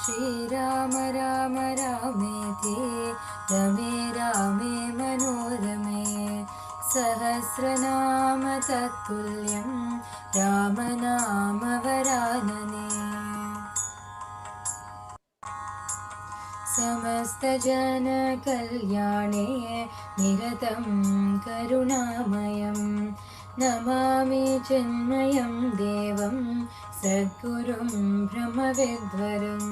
श्रीराम राम रामेति रमे रामे मनोरमे सहस्रनाम तत्तुल्यं रामनाम वरानने समस्तजनकल्याणे निरतं करुणामयं नमामि चिन्मयं देवं सद्गुरुं ब्रह्मविद्वरम्।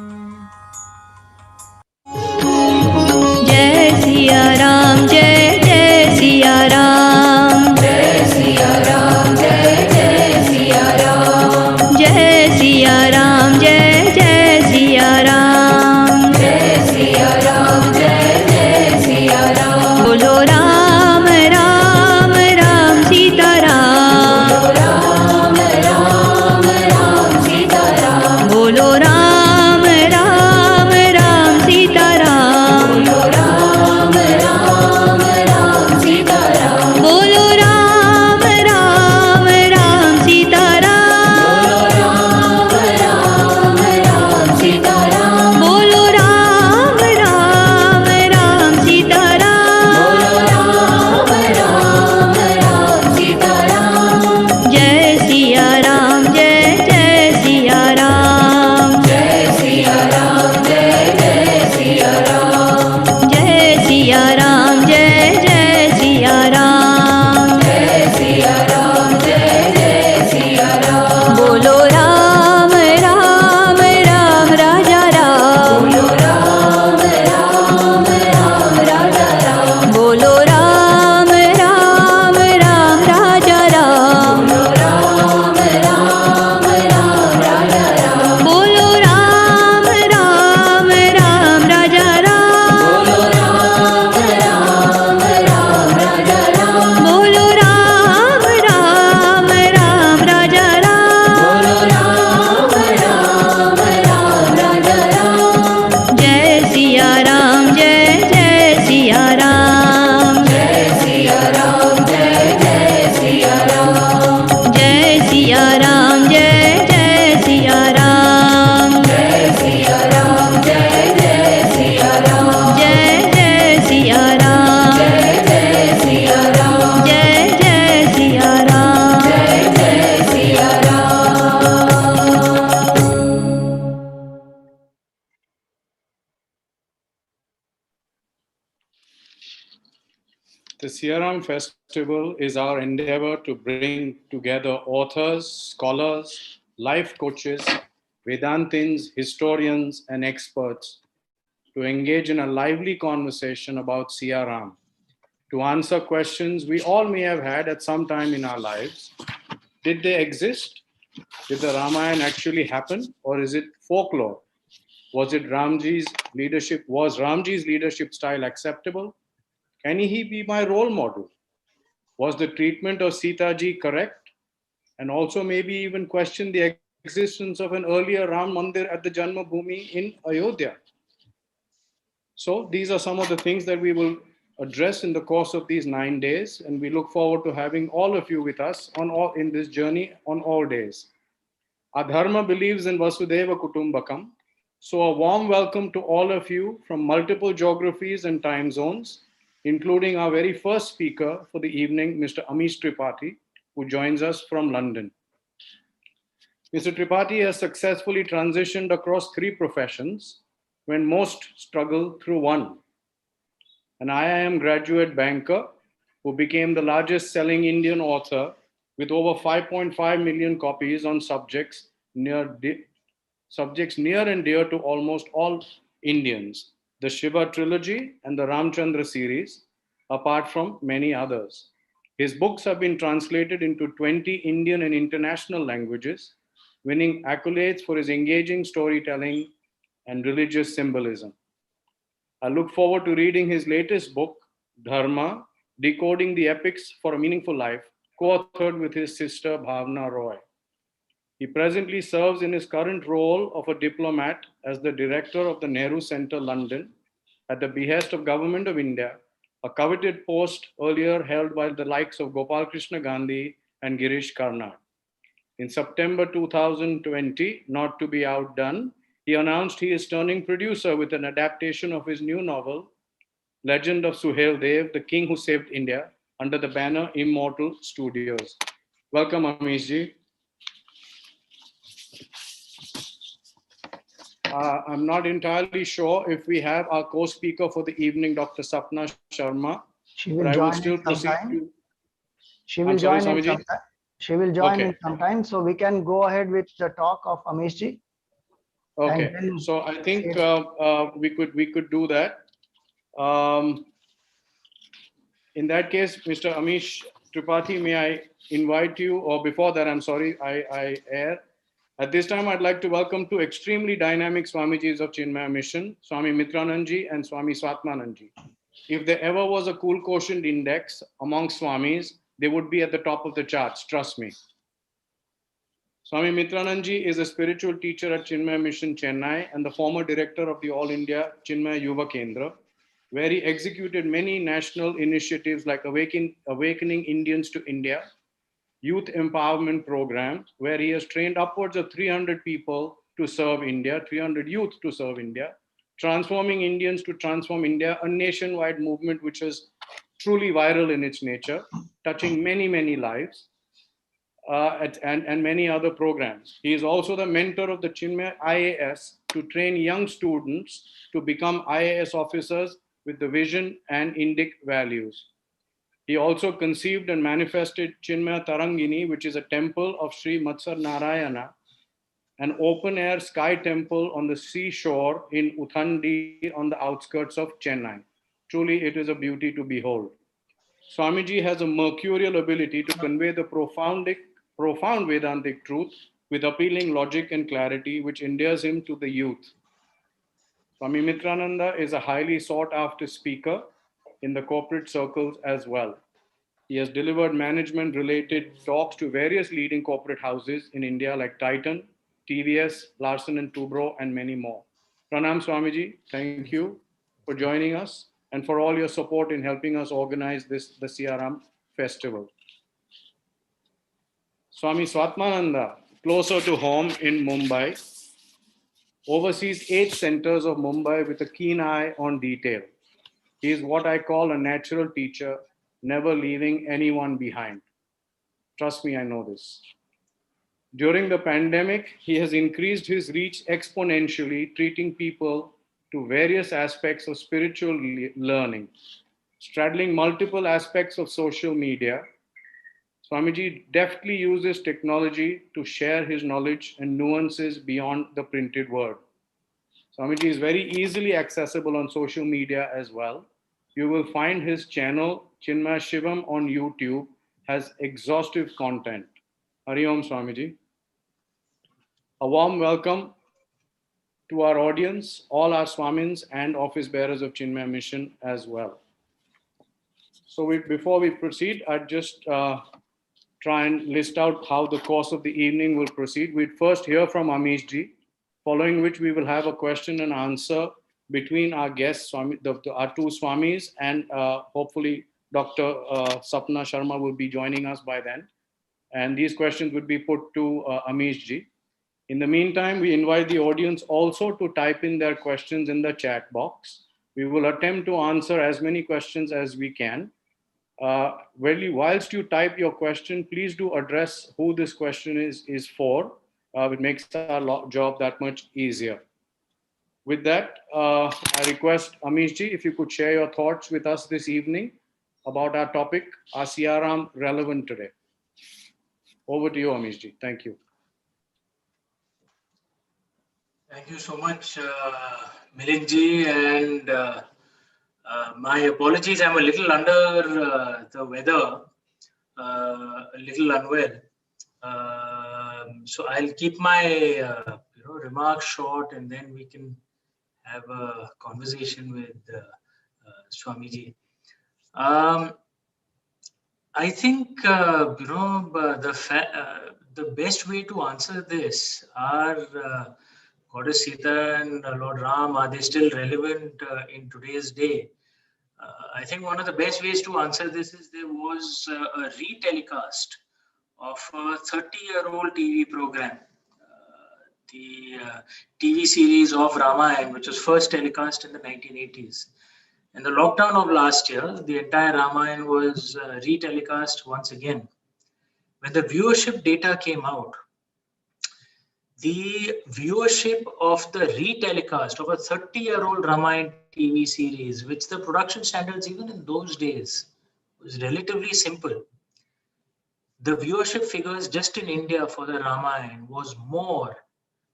जय सिया राम जय जय सिया राम जय सिया राम जय जय सिया राम जय सिया राम जय जय सिया राम जय सिया राम जय जय सिया राम बोलो राम राम राम सीता राम राम राम राम सीता राम बोलो राम राम राम सीता राम राम राम राम सीता राम बोलो राम राम राम सीता राम राम राम राम सीता राम बोलो राम राम राम सीता राम राम राम सीता राम जय सिया राम जय जय सिया राम जय सिया राम जय जय सिया राम जय सिया राम जय जय सिया राम जय सिया राम जय जय सिया राम बोलो राम राम राम राजा राम राम राम राम राजा राम बोलो राम राम राम राजा राम राम राम राम राजा राम बोलो राम राम राम राजा राम राम राम राम राजा राम बोलो राम राम राम राजा राम राम राम राम राजा राम जय सिया राम जय जय सिया राम जय सिया राम जय जय सिया राम जय सिया राम जय जय सिया राम जय सिया राम जय जय सिया राम जय जय सिया राम जय जय सिया राम जय जय सिया राम जय जय Siya Ram. The SiyaRam Festival is our endeavor to bring together authors, scholars, life coaches, Vedantins, historians, and experts to engage in a lively conversation about SiyaRam, to answer questions we all may have had at some time in our lives. Did they exist? Did the Ramayana actually happen? Or is it folklore? Was Ramji's leadership style acceptable? Can he be my role model? Was the treatment of Sita ji correct? And also maybe even question the existence of an earlier Ram Mandir at the Janmabhoomi in Ayodhya. So these are some of the things that we will address in the course of these 9 days, and we look forward to having all of you with us in this journey on all days. Our Dharma believes in Vasudeva Kutumbakam, so a warm welcome to all of you from multiple geographies and time zones, including our very first speaker for the evening, Mr. Amish Tripathi, who joins us from London. Mr. Tripathi has successfully transitioned across 3 professions when most struggle through one. An IIM graduate banker who became the largest selling Indian author with over 5.5 million copies on subjects near and dear to almost all Indians, the Shiva Trilogy and the Ram Chandra series, apart from many others. His books have been translated into 20 Indian and international languages, winning accolades for his engaging storytelling and religious symbolism. I look forward to reading his latest book, Dharma, Decoding the Epics for a Meaningful Life, co-authored with his sister Bhavna Roy. He presently serves in his current role of a diplomat as the director of the Nehru Centre, London, at the behest of Government of India, a coveted post earlier held by the likes of Gopal Krishna Gandhi and Girish Karnad. In September 2020, not to be outdone, He announced he is turning producer with an adaptation of his new novel, Legend of Suhail Dev, the King Who Saved India, under the banner Immortal Studios. Welcome, Amish ji. I'm not entirely sure if we have our co-speaker for the evening, Dr. Sapna Sharma, She but will I will join still in proceed sometime. to... She will I'm sorry, join in Swamiji? sometime. She will join in Okay. sometime. So we can go ahead with the talk of Amish ji. Okay. And then So I think yes. we could do that. In that case, Mr. Amish Tripathi, may I invite you, or before that, I'm sorry, I err. At this time, I'd like to welcome two extremely dynamic Swamijis of Chinmaya Mission, Swami Mitranandji and Swami Swatmanandji. If there ever was a cool quotient index among Swamis, they would be at the top of the charts, trust me. Swami Mitranandji is a spiritual teacher at Chinmaya Mission, Chennai, and the former director of the All India Chinmaya Yuva Kendra, where he executed many national initiatives like Awakening Indians to India, Youth Empowerment Program, where he has trained upwards of 300 people to serve India, 300 youth to serve India, Transforming Indians to Transform India, a nationwide movement which is truly viral in its nature, touching many, many lives. And many other programs. He is also the mentor of the Chinmaya IAS to train young students to become IAS officers with the vision and Indic values. He also conceived and manifested Chinmaya Tarangini, which is a temple of Sri Matsar Narayana, an open-air sky temple on the seashore in Uthandi on the outskirts of Chennai. Truly, it is a beauty to behold. Swamiji has a mercurial ability to convey the profound Vedantic truth with appealing logic and clarity, which endears him to the youth. Swami Mitrananda is a highly sought after speaker in the corporate circles as well. He has delivered management related talks to various leading corporate houses in India like Titan, TVS, Larsen and Toubro, and many more. Pranam Swamiji, thank you for joining us and for all your support in helping us organize the SiyaRam festival. Swami Swatmananda, closer to home in Mumbai, oversees 8 centers of Mumbai with a keen eye on detail. He is what I call a natural teacher, never leaving anyone behind. Trust me, I know this. During the pandemic, he has increased his reach exponentially, treating people to various aspects of spiritual learning, straddling multiple aspects of social media. Swamiji deftly uses technology to share his knowledge and nuances beyond the printed word. Swamiji is very easily accessible on social media as well. You will find his channel, Chinmaya Shivam on YouTube, has exhaustive content. Hari Om Swamiji. A warm welcome to our audience, all our Swamins and office bearers of Chinmaya Mission as well. So before we proceed, I'd just try and list out how the course of the evening will proceed. We'd first hear from Amish ji, following which we will have a question and answer between our guests, our 2 Swamis, and hopefully Dr. Sapna Sharma will be joining us by then. And these questions would be put to Amish ji. In the meantime, we invite the audience also to type in their questions in the chat box. We will attempt to answer as many questions as we can. Whilst you type your question, please do address who this question is for. It makes our job that much easier. With that, I request Amish ji, if you could share your thoughts with us this evening about our topic, our SiyaRam Relevant Today. Over to you, Amish ji. Thank you. Thank you so much, Milind ji, and my apologies. I'm a little under the weather, a little unwell. So I'll keep my remarks short, and then we can have a conversation with Swamiji. I think the best way to answer this are Goddess Sita and Lord Ram, are they still relevant in today's day? I think one of the best ways to answer this is there was a retelecast of a 30-year-old TV program. TV series of Ramayana, which was first telecast in the 1980s. In the lockdown of last year, the entire Ramayana was retelecast once again. When the viewership data came out, the viewership of the retelecast of a 30-year-old Ramayana TV series, which the production standards even in those days was relatively simple. The viewership figures just in India for the Ramayana was more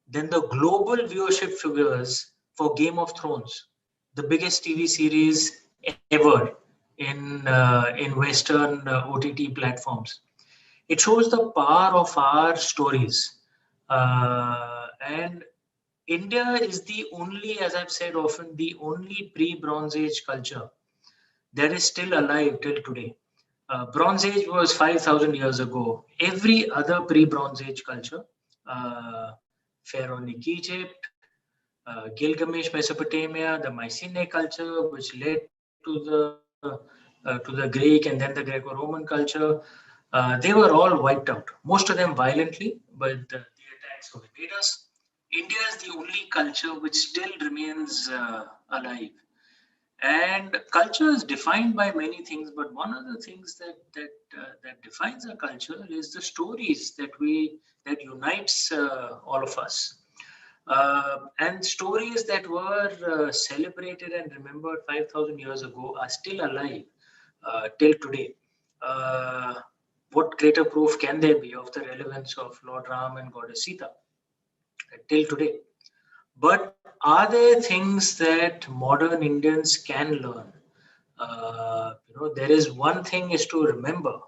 than the global viewership figures for Game of Thrones, the biggest TV series ever in Western OTT platforms. It shows the power of our stories. And India is the only, as I've said often, the only pre-Bronze Age culture that is still alive till today. Bronze Age was 5,000 years ago. Every other pre-Bronze Age culture, Pharaonic Egypt, Gilgamesh, Mesopotamia, the Mycenaean culture, which led to the Greek and then the Greco-Roman culture, they were all wiped out. Most of them violently, but the attacks of invaders. India is the only culture which still remains alive. And culture is defined by many things, but one of the things that defines a culture is the stories that unites all of us. And stories that were celebrated and remembered 5,000 years ago are still alive till today. What greater proof can there be of the relevance of Lord Ram and Goddess Sita till today? But are there things that modern Indians can learn? There is one thing is to remember.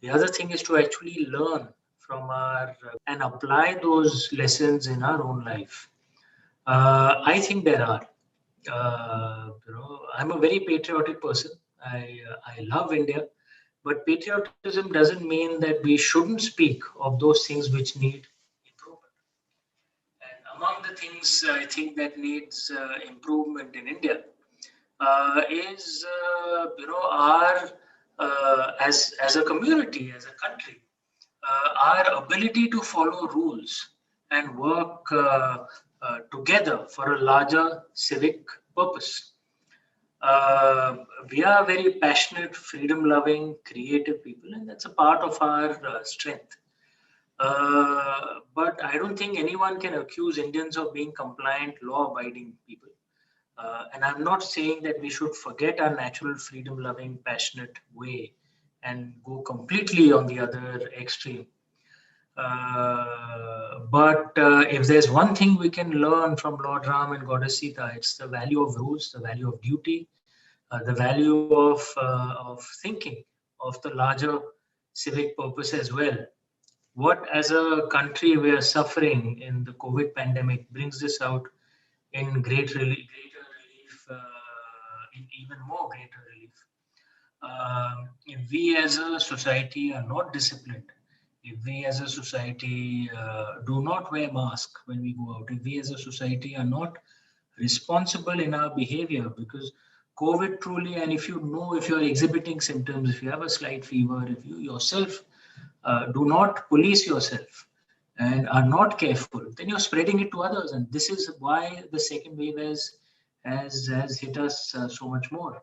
The other thing is to actually learn from and apply those lessons in our own life. I think there are. I'm a very patriotic person. I love India, but patriotism doesn't mean that we shouldn't speak of those things which need improvement. And among the things I think that needs improvement in India is our as a community, as a country, our ability to follow rules and work together for a larger civic purpose. We are very passionate, freedom-loving, creative people, and that's a part of our strength. But I don't think anyone can accuse Indians of being compliant, law-abiding people. And I'm not saying that we should forget our natural freedom-loving, passionate way and go completely on the other extreme. But if there's one thing we can learn from Lord Ram and Goddess Sita, it's the value of rules, the value of duty, the value of thinking of the larger civic purpose as well. What as a country we are suffering in the COVID pandemic brings this out in greater relief, in even more greater relief. If we as a society are not disciplined, if we as a society do not wear masks when we go out, if we as a society are not responsible in our behavior, because COVID truly, and if you're exhibiting symptoms, if you have a slight fever, if you yourself do not police yourself and are not careful, then you're spreading it to others. And this is why the second wave has hit us so much more.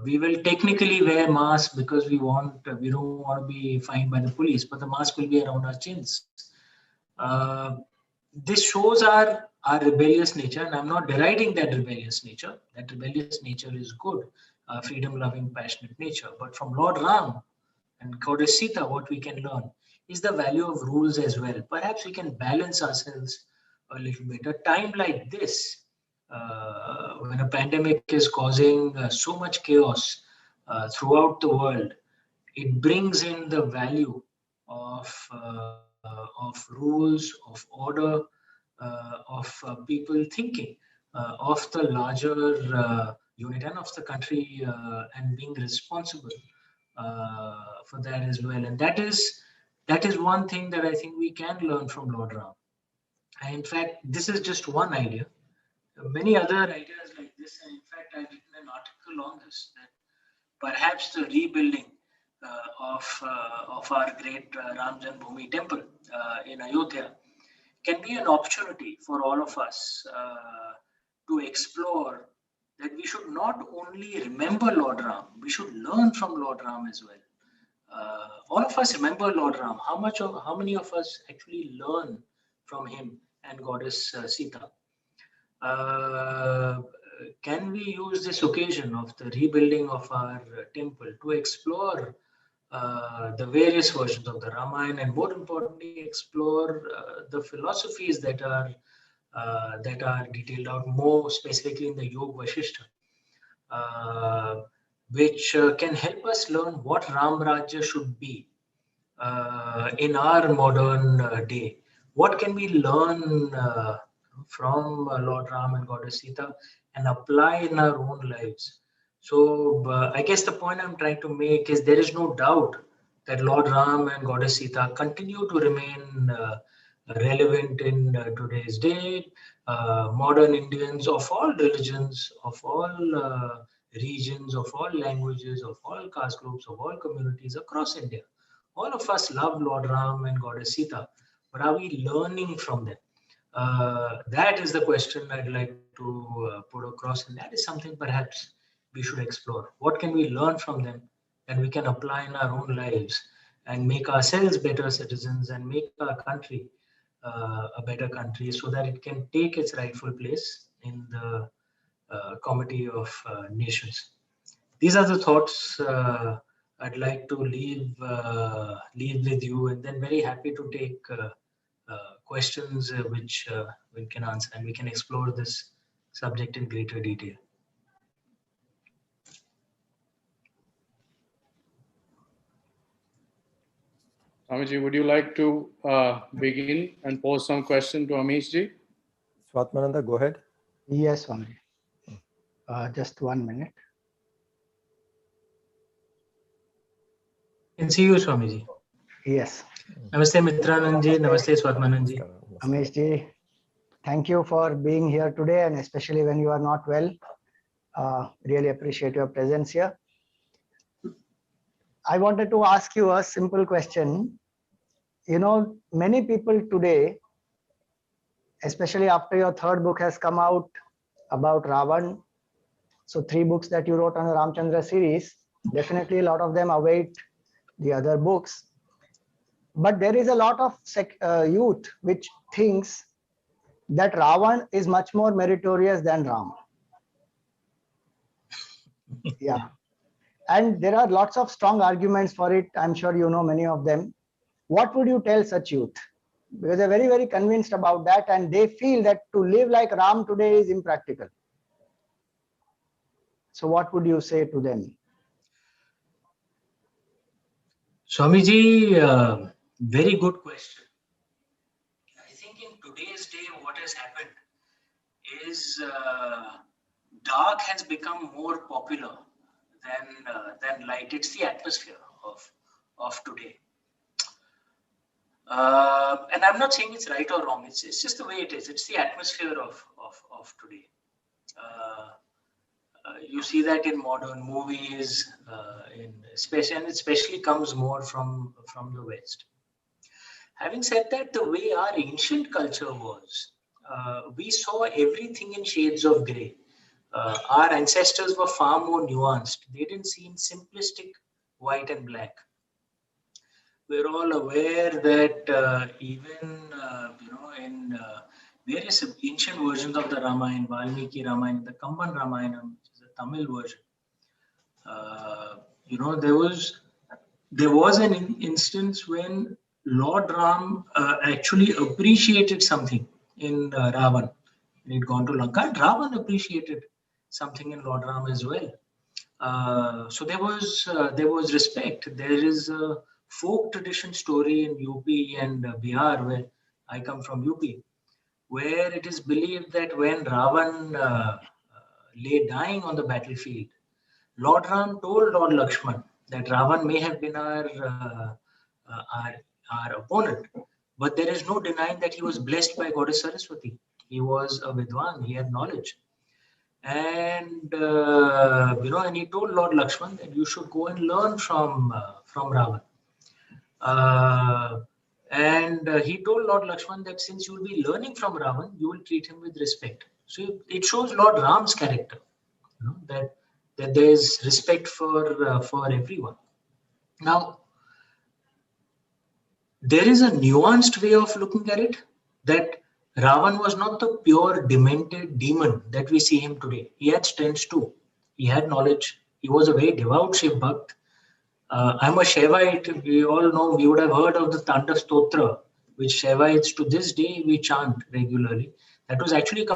We will technically wear masks because we don't want to be fined by the police, but the mask will be around our chins. This shows our rebellious nature, and I'm not deriding that rebellious nature. That rebellious nature is good, freedom-loving, passionate nature. But from Lord Ram and Goddess Sita, what we can learn is the value of rules as well. Perhaps we can balance ourselves a little bit. A time like this, when a pandemic is causing so much chaos throughout the world, it brings in the value of rules, of order, of people thinking, of the larger unit and of the country, and being responsible for that as well. And that is one thing that I think we can learn from Lord Ram. And in fact, this is just one idea. Many other ideas like this, and in fact, I've written an article on this, that perhaps the rebuilding of our great Ram Janmabhoomi temple in Ayodhya can be an opportunity for all of us to explore that we should not only remember Lord Ram, we should learn from Lord Ram as well. All of us remember Lord Ram. How many of us actually learn from him and Goddess Sita? Can we use this occasion of the rebuilding of our temple to explore the various versions of the Ramayana, and more importantly, explore the philosophies that are detailed out more specifically in the Yoga Vasishtha, which can help us learn what Ram Rajya should be in our modern day. What can we learn from Lord Ram and Goddess Sita and apply in our own lives? So I guess the point I'm trying to make is there is no doubt that Lord Ram and Goddess Sita continue to remain relevant in today's day. Modern Indians of all religions, of all regions, of all languages, of all caste groups, of all communities across India, all of us love Lord Ram and Goddess Sita, but are we learning from them? That is the question I'd like to put across, and that is something perhaps we should explore. What can we learn from them that we can apply in our own lives and make ourselves better citizens and make our country a better country so that it can take its rightful place in the comity of nations? These are the thoughts I'd like to leave with you, and then very happy to take questions which we can answer, and we can explore this subject in greater detail. Swamiji, would you like to begin and pose some question to Amishji? Swatmananda, go ahead. Yes, Swami. Just 1 minute. Can see you, Swamiji. Yes. Namaste, Mitrananji. Namaste, Swatmananji. Amish ji, thank you for being here today, and especially when you are not well. Really appreciate your presence here. I wanted to ask you a simple question. You know, many people today, especially after your third book has come out about Ravana, so 3 books that you wrote on the Ramchandra series, definitely a lot of them await the other books. But there is a lot of youth which thinks that Ravana is much more meritorious than Rama. Yeah. And there are lots of strong arguments for it. I'm sure you know many of them. What would you tell such youth? Because they're very, very convinced about that, and they feel that to live like Ram today is impractical. So what would you say to them? Swamiji, very good question. I think in today's day, what has happened is dark has become more popular than light. It's the atmosphere of today. And I'm not saying it's right or wrong. It's just the way it is. It's the atmosphere of today. You see that in modern movies, and it especially comes more from the West. Having said that, the way our ancient culture was, we saw everything in shades of grey. Our ancestors were far more nuanced. They didn't see in simplistic white and black. We're all aware that even in various ancient versions of the Ramayana, Valmiki Ramayana, the Kamban Ramayana, which is a Tamil version, there was an instance when Lord Ram actually appreciated something in Ravana. When he'd gone to Lanka, and Ravana appreciated something in Lord Ram as well. So there was respect. There is a folk tradition story in UP and Bihar, where I come from UP, where it is believed that when Ravana lay dying on the battlefield, Lord Ram told Lord Lakshman that Ravana may have been our opponent, but there is no denying that he was blessed by Goddess Saraswati. He was a Vidwan, he had knowledge. And and he told Lord Lakshman that you should go and learn from Ravana. And he told Lord Lakshman that since you will be learning from Ravan, you will treat him with respect. So it shows Lord Ram's character, that there is respect for everyone. Now, there is a nuanced way of looking at it, that Ravan was not the pure demented demon that we see him today. He had strengths too. He had knowledge. He was a very devout Shiv Bhakt. I'm a Shaivite. We all know, we would have heard of the Tantra Stotra, which Shaivites to this day we chant regularly. That was actually,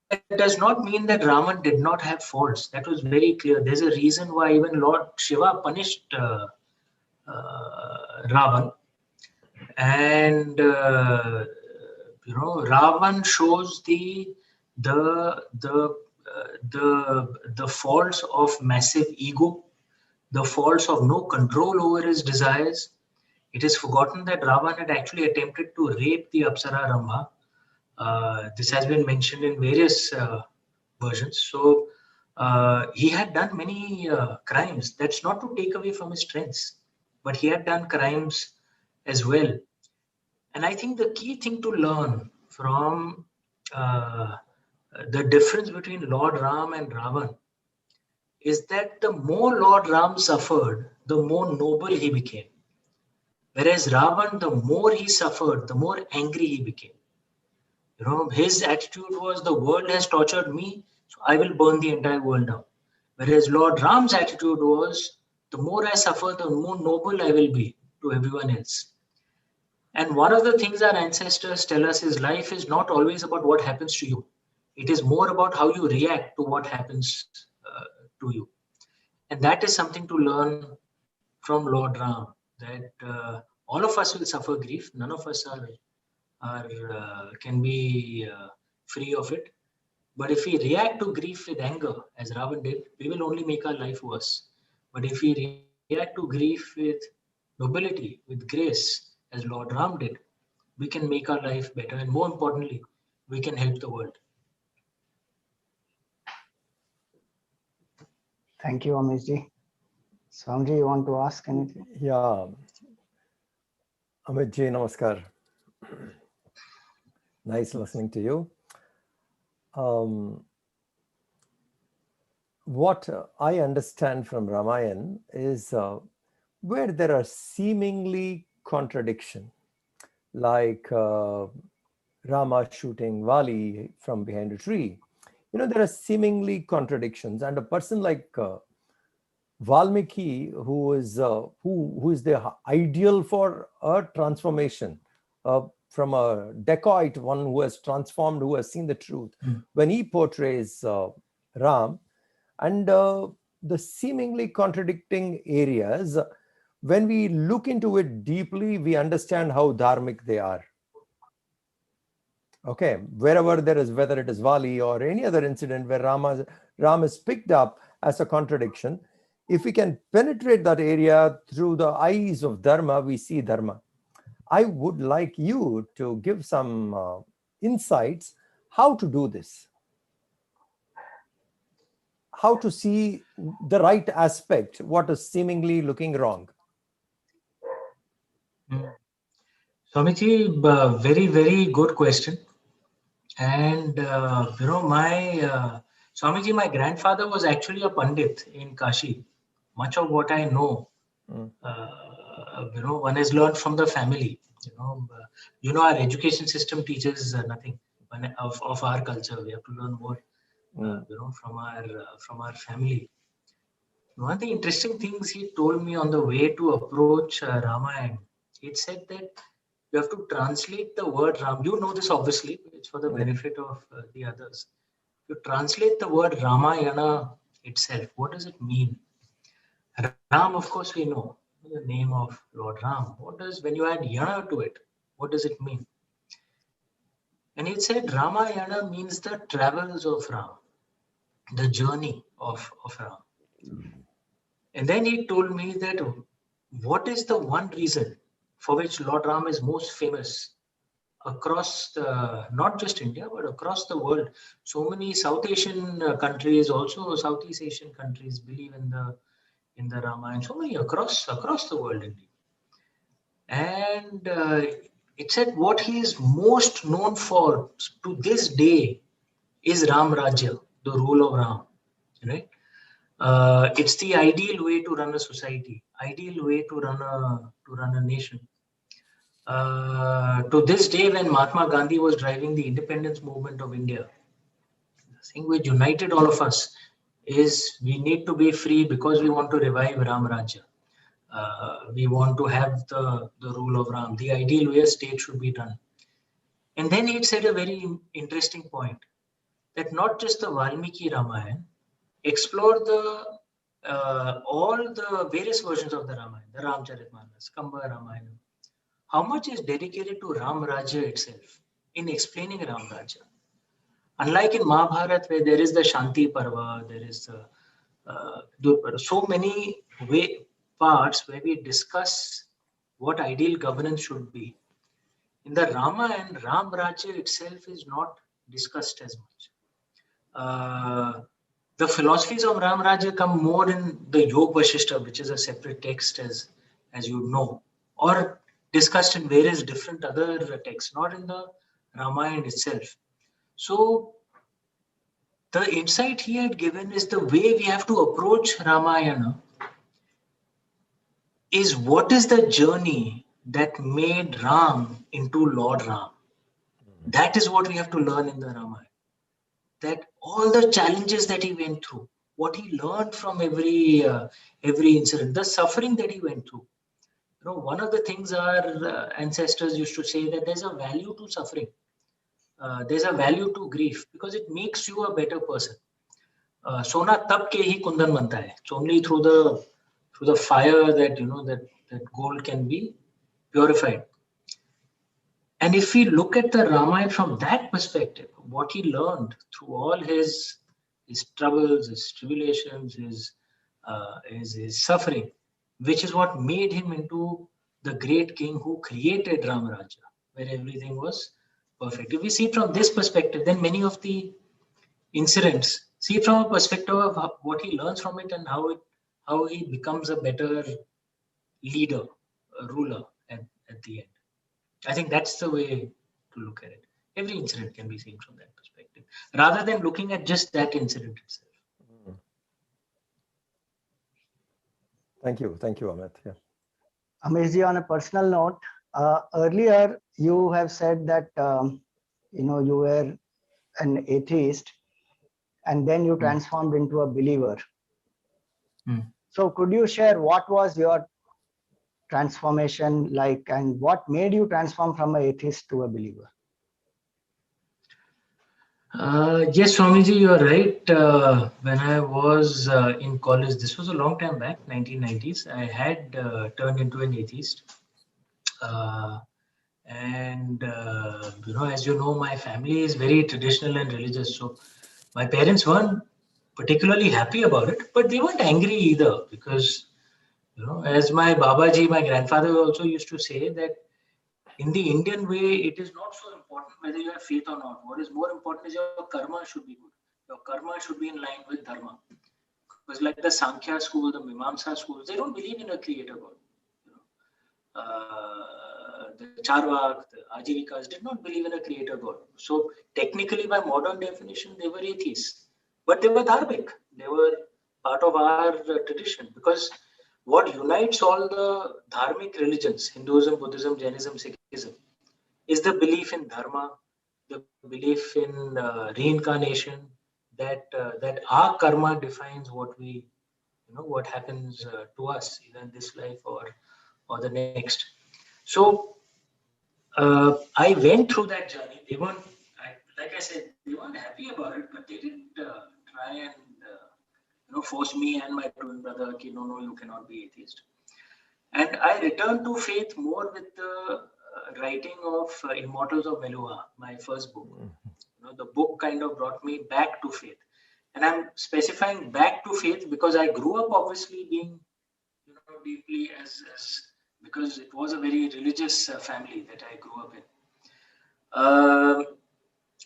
that does not mean that Raman did not have faults. That was very clear. There's a reason why even Lord Shiva punished Ravan. And Ravan shows the faults of massive ego, the faults of no control over his desires. It is forgotten that Ravan had actually attempted to rape the Apsara Rambha. This has been mentioned in various versions. So he had done many crimes. That's not to take away from his strengths, but he had done crimes as well. And I think the key thing to learn from the difference between Lord Ram and Ravan is that the more Lord Ram suffered, the more noble he became. Whereas Ravan, the more he suffered, the more angry he became. His attitude was, the world has tortured me, so I will burn the entire world down. Whereas Lord Ram's attitude was, the more I suffer, the more noble I will be to everyone else. And one of the things our ancestors tell us is life is not always about what happens to you. It is more about how you react to what happens to you. And that is something to learn from Lord Ram, that all of us will suffer grief. None of us can be free of it. But if we react to grief with anger, as Ravan did, we will only make our life worse. But if we react to grief with nobility, with grace, as Lord Ram did, we can make our life better. And more importantly, we can help the world. Thank you, Amishji. Swamiji, you want to ask anything? Yeah. Amitji, namaskar. Nice listening to you. What I understand from Ramayana is where there are seemingly contradiction, like Rama shooting Vali from behind a tree. There are seemingly contradictions, and a person like Valmiki, who is the ideal for a transformation from a dacoit, one who has transformed, who has seen the truth, when he portrays Ram, and the seemingly contradicting areas, when we look into it deeply, we understand how dharmic they are. Okay, wherever there is, whether it is Vali or any other incident where Ram is picked up as a contradiction, if we can penetrate that area through the eyes of Dharma, we see Dharma. I would like you to give some insights how to do this. How to see the right aspect, what is seemingly looking wrong. Swamiji, very, very good question. And, Swamiji, my grandfather was actually a Pandit in Kashi. Much of what I know, one has learned from the family. Our education system teaches nothing of our culture. We have to learn more, from our family. One of the interesting things he told me on the way to approach Ramayana, he said that you have to translate the word Ram. You know this, obviously. It's for the benefit of the others. You translate the word Ramayana itself. What does it mean? Ram, of course, we know the name of Lord Ram. When you add Yana to it, what does it mean? And he said Ramayana means the travels of Ram, the journey of Ram. And then he told me that what is the one reason for which Lord Ram is most famous across not just India, but across the world. So many South Asian countries, also Southeast Asian countries, believe in the Ramayana. So many across the world indeed. And it said what he is most known for to this day is Ram Rajya, the rule of Ram, right? It's the ideal way to run a society, ideal way to run a nation. To this day, when Mahatma Gandhi was driving the independence movement of India, the thing which united all of us is we need to be free because we want to revive Ram Rajya. We want to have the rule of Ram, the ideal way a state should be done. And then it said a very interesting point that not just the Valmiki Ramayana, explore all the various versions of the Ramayana, the Ramcharitmanas, Kamba Ramayana. How much is dedicated to Ram Rajya itself in explaining Ram Rajya? Unlike in Mahabharata, where there is the Shanti Parva, there is so many parts where we discuss what ideal governance should be. In the Ramayana, Ram Rajya itself is not discussed as much. The philosophies of Ram Rajya come more in the Yog Vashishta, which is a separate text, as you know, or discussed in various different other texts, not in the Ramayana itself. So the insight he had given is the way we have to approach Ramayana is what is the journey that made Ram into Lord Ram. That is what we have to learn in the Ramayana. That all the challenges that he went through, what he learned from every incident, the suffering that he went through. You know, one of the things our ancestors used to say that there's a value to suffering. There's a value to grief because it makes you a better person. Sona tab ke hi kundan banta hai. It's only through the fire that that gold can be purified. And if we look at the Ramayana from that perspective, what he learned through all his troubles, his tribulations, his suffering, which is what made him into the great king who created Ram Rajya, where everything was perfect. If we see it from this perspective, then many of the incidents, see it from a perspective of what he learns from it and how he becomes a better leader, a ruler at the end. I think that's the way to look at it. Every incident can be seen from that perspective, rather than looking at just that incident itself. Thank you, Amit. Yeah. Ameshji, on a personal note, earlier you have said that you were an atheist, and then you transformed into a believer. So could you share what was your transformation like, and what made you transform from an atheist to a believer? Yes, Swamiji, you are right. When I was in college, this was a long time back, 1990s, I had turned into an atheist. As you know, my family is very traditional and religious. So my parents weren't particularly happy about it, but they weren't angry either because, as my Babaji, my grandfather also used to say that in the Indian way, it is not so important whether you have faith or not. What is more important is your karma should be good. Your karma should be in line with dharma. Because like the Sankhya school, the Mimamsa schools, they don't believe in a creator God. The Charvak, the Ajivikas did not believe in a creator God. So technically, by modern definition, they were atheists. But they were dharmic. They were part of our tradition. Because what unites all the dharmic religions, Hinduism, Buddhism, Jainism, Sikhism, is the belief in dharma, the belief in reincarnation, that our karma defines what what happens to us, either in this life or the next. So I went through that journey. They weren't, like I said, they weren't happy about it, but they didn't try and force me and my twin brother, no, you cannot be atheist. And I returned to faith more with the writing of Immortals of Meluha, my first book. The book kind of brought me back to faith. And I'm specifying back to faith because I grew up obviously being, deeply because it was a very religious family that I grew up in.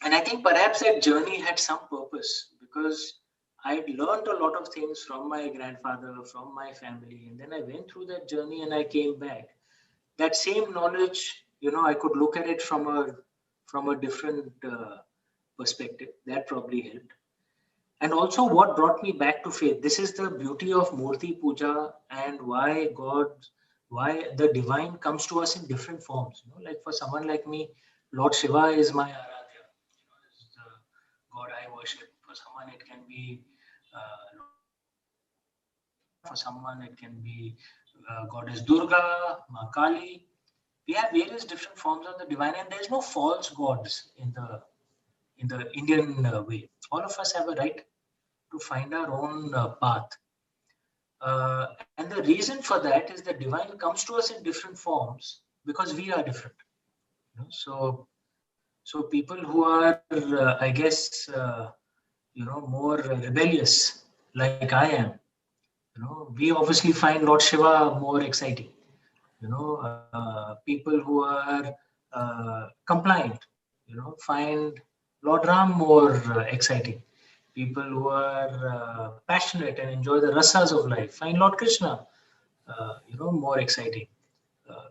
And I think perhaps that journey had some purpose because I had learned a lot of things from my grandfather, from my family. And then I went through that journey and I came back. that same knowledge, I could look at it from a different perspective. That probably helped. And also what brought me back to faith. This is the beauty of Murti Puja and why the divine comes to us in different forms. Like for someone like me, Lord Shiva is my Aradhya. Is the God I worship. For someone it can be for someone it can be Goddess Durga, Ma Kali. We have various different forms of the divine, and there's no false gods in the Indian way. All of us have a right to find our own path. And the reason for that is the divine comes to us in different forms because we are different. So people who are, I guess, more rebellious, like I am, we obviously find Lord Shiva more exciting. People who are compliant, find Lord Ram more exciting. People who are passionate and enjoy the rasas of life find Lord Krishna, more exciting.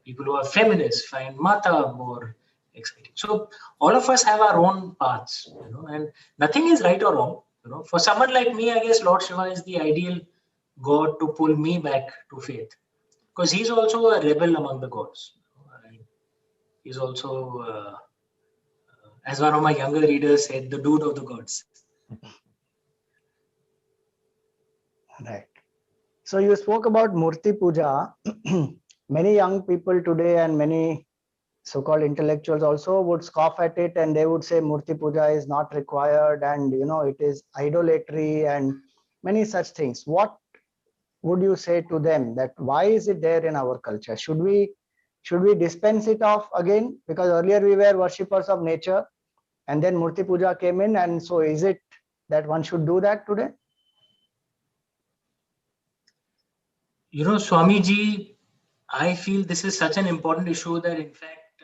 People who are feminists find Mata more exciting. So all of us have our own paths, and nothing is right or wrong. For someone like me, I guess Lord Shiva is the ideal God to pull me back to faith, because he's also a rebel among the gods. And he's also, as one of my younger readers said, the dude of the gods. Right. So you spoke about Murti Puja. Many young people today and many so-called intellectuals also would scoff at it, and they would say Murti Puja is not required, and it is idolatry and many such things. What would you say to them, that why is it there in our culture? Should we dispense it off again? Because earlier we were worshippers of nature, and then Murti Puja came in, and so is it that one should do that today? Swamiji, I feel this is such an important issue that, in fact,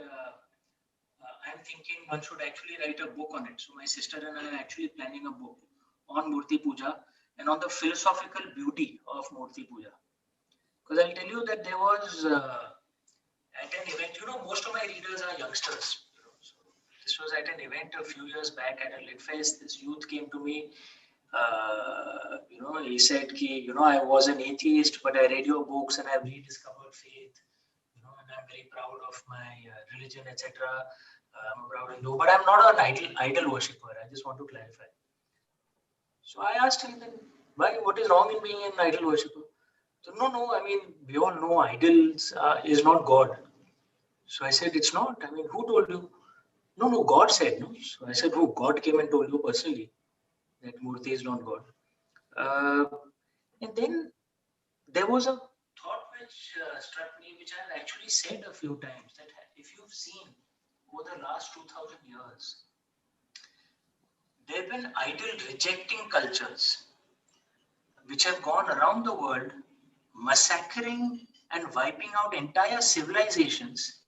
I'm thinking one should actually write a book on it. So my sister and I are actually planning a book on Murti Puja and on the philosophical beauty of Murti Puja. Because I'll tell you that there was at an event, most of my readers are youngsters. So this was at an event a few years back at a lit fest. This youth came to me. He said, I was an atheist, but I read your books and I've rediscovered faith. And I'm very proud of my religion, etc. I'm a proud Hindu, but I'm not an idol worshipper. I just want to clarify. So I asked him, then, why? What is wrong in being an idol worshipper? So no. I mean, we all know idols is not God. So I said, it's not. I mean, who told you? No, God said. No. So I said, who? God came and told you personally that Murti is not God. And then there was a thought which struck me, which I've actually said a few times, that if you've seen over the last 2000 years, there have been idol rejecting cultures which have gone around the world massacring and wiping out entire civilizations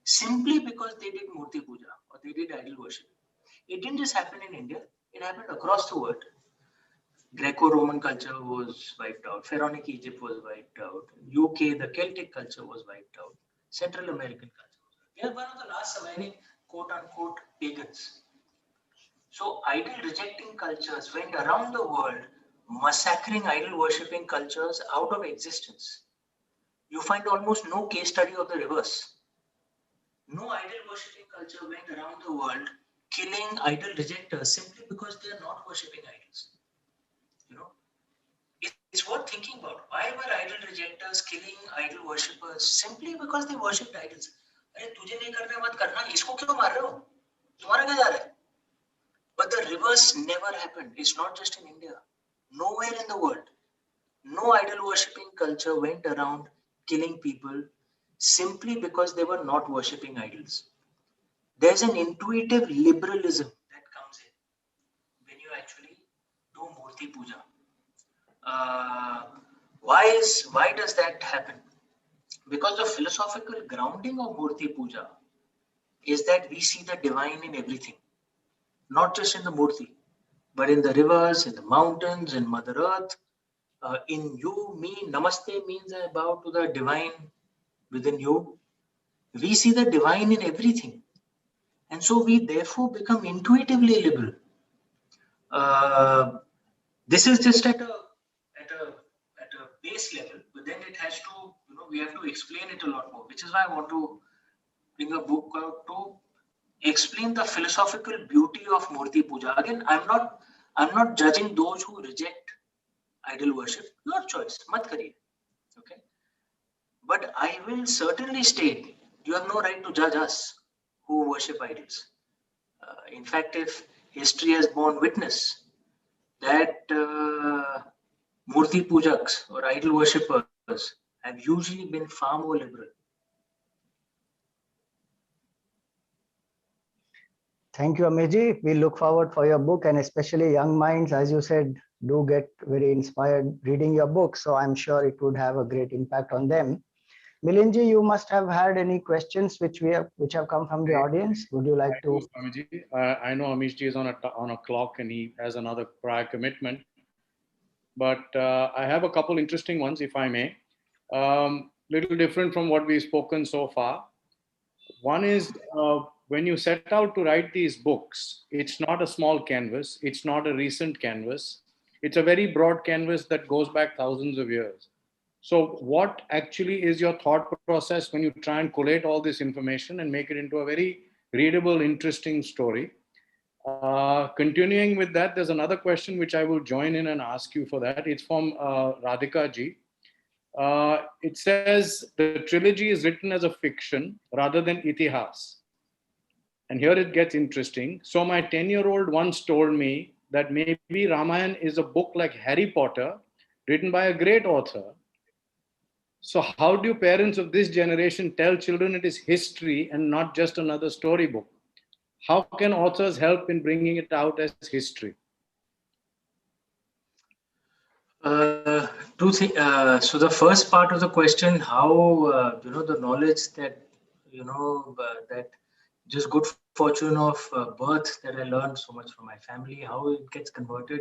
simply because they did Murti Puja or they did idol worship. It didn't just happen in India, it happened across the world. Greco-Roman culture was wiped out. Pharaonic Egypt was wiped out. UK, the Celtic culture was wiped out. Central American culture was wiped out. They are one of the last surviving quote-unquote pagans. So idol-rejecting cultures went around the world massacring idol-worshipping cultures out of existence. You find almost no case study of the reverse. No idol-worshipping culture went around the world killing idol rejectors simply because they are not worshipping idols. It's worth thinking about. Why were idol rejectors killing idol worshippers? Simply because they worshipped idols. अरे तुझे नहीं करना मत करना, इसको क्यों मार रहे हो? तुम्हारा क्या जा रहा है? But the reverse never happened. It's not just in India. Nowhere in the world. No idol worshipping culture went around killing people simply because they were not worshipping idols. There's an intuitive liberalism that comes in when you actually do Murti Puja. Why does that happen? Because the philosophical grounding of Murti Puja is that we see the divine in everything, not just in the Murti, but in the rivers, in the mountains, in Mother Earth, in you, me. Namaste means I bow to the divine within you. we see the divine in everything. And so we therefore become intuitively liberal. This is just at a base level, but then it has to, we have to explain it a lot more, which is why I want to bring a book out to explain the philosophical beauty of Murti Puja. Again, I'm not judging those who reject idol worship. Your choice, mat kariye. Okay. But I will certainly state, you have no right to judge us who worship idols. In fact, if history has borne witness that Murti Pujaks or idol worshippers have usually been far more liberal. Thank you, Amiji. We look forward for your book, and especially young minds, as you said, do get very inspired reading your book. So I'm sure it would have a great impact on them. Milinji, you must have had any questions which have come from the audience. Would you like to? Swamiji. I know Amishji is on a clock and he has another prior commitment, but I have a couple interesting ones, if I may. Little different from what we've spoken so far. One is when you set out to write these books, it's not a small canvas. It's not a recent canvas. It's a very broad canvas that goes back thousands of years. So what actually is your thought process when you try and collate all this information and make it into a very readable, interesting story? Continuing with that, there's another question which I will join in and ask you for that. It's from Radhika ji. It says the trilogy is written as a fiction rather than itihas. And here it gets interesting. So my 10-year-old once told me that maybe Ramayana is a book like Harry Potter written by a great author. So how do parents of this generation tell children it is history and not just another storybook? How can authors help in bringing it out as history? Two things. So the first part of the question, how the knowledge that that just good fortune of birth that I learned so much from my family, how it gets converted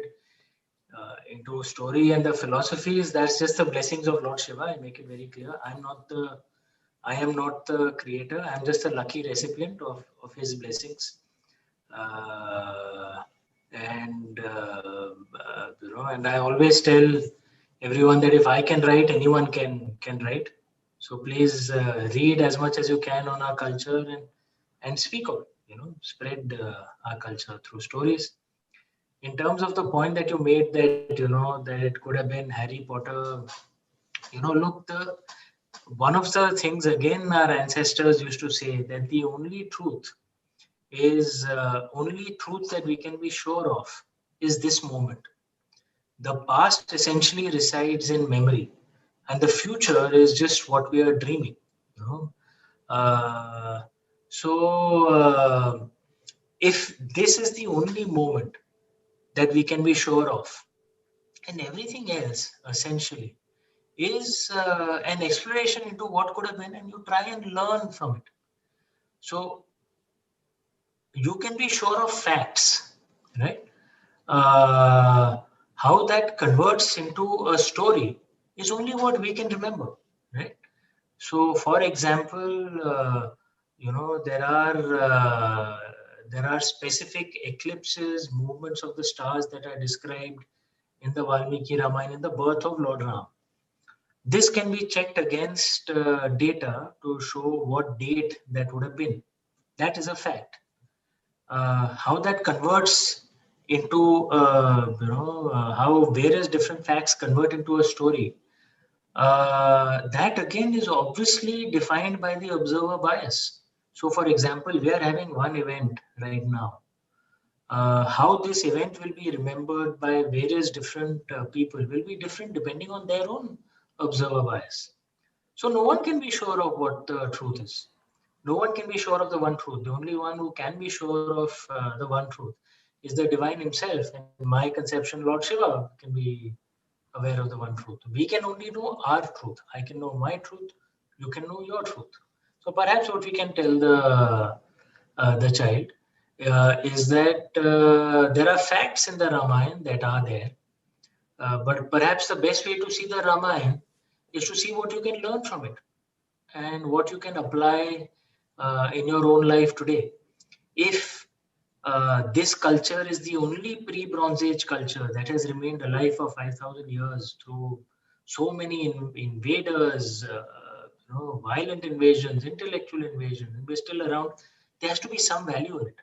into story and the philosophies, that's just the blessings of Lord Shiva. I make it very clear. I am not the creator. I'm just a lucky recipient of his blessings. And I always tell everyone that if I can write, anyone can write. So please read as much as you can on our culture and speak of it, spread our culture through stories. In terms of the point that you made that, that it could have been Harry Potter, look, one of the things, again, our ancestors used to say that the only truth that we can be sure of is this moment. The past essentially resides in memory, and the future is just what we are dreaming. If this is the only moment that we can be sure of, and everything else essentially is an exploration into what could have been, and you try and learn from it. So you can be sure of facts, right? How that converts into a story is only what we can remember, right? So, for example, there are specific eclipses, movements of the stars that are described in the Valmiki Ramayana, in the birth of Lord Ram. This can be checked against data to show what date that would have been. That is a fact. How that converts into, how various different facts convert into a story, that again is obviously defined by the observer bias. So, for example, we are having one event right now. How this event will be remembered by various different people will be different depending on their own observer bias. So no one can be sure of what the truth is. No one can be sure of the one truth. The only one who can be sure of the one truth is the divine himself. And in my conception, Lord Shiva can be aware of the one truth. We can only know our truth. I can know my truth. You can know your truth. So perhaps what we can tell the child is that there are facts in the Ramayana that are there. But perhaps the best way to see the Ramayana is to see what you can learn from it and what you can apply in your own life today. If this culture is the only pre-Bronze Age culture that has remained alive for 5,000 years through so many invaders, violent invasions, intellectual invasions, and we're still around, there has to be some value in it.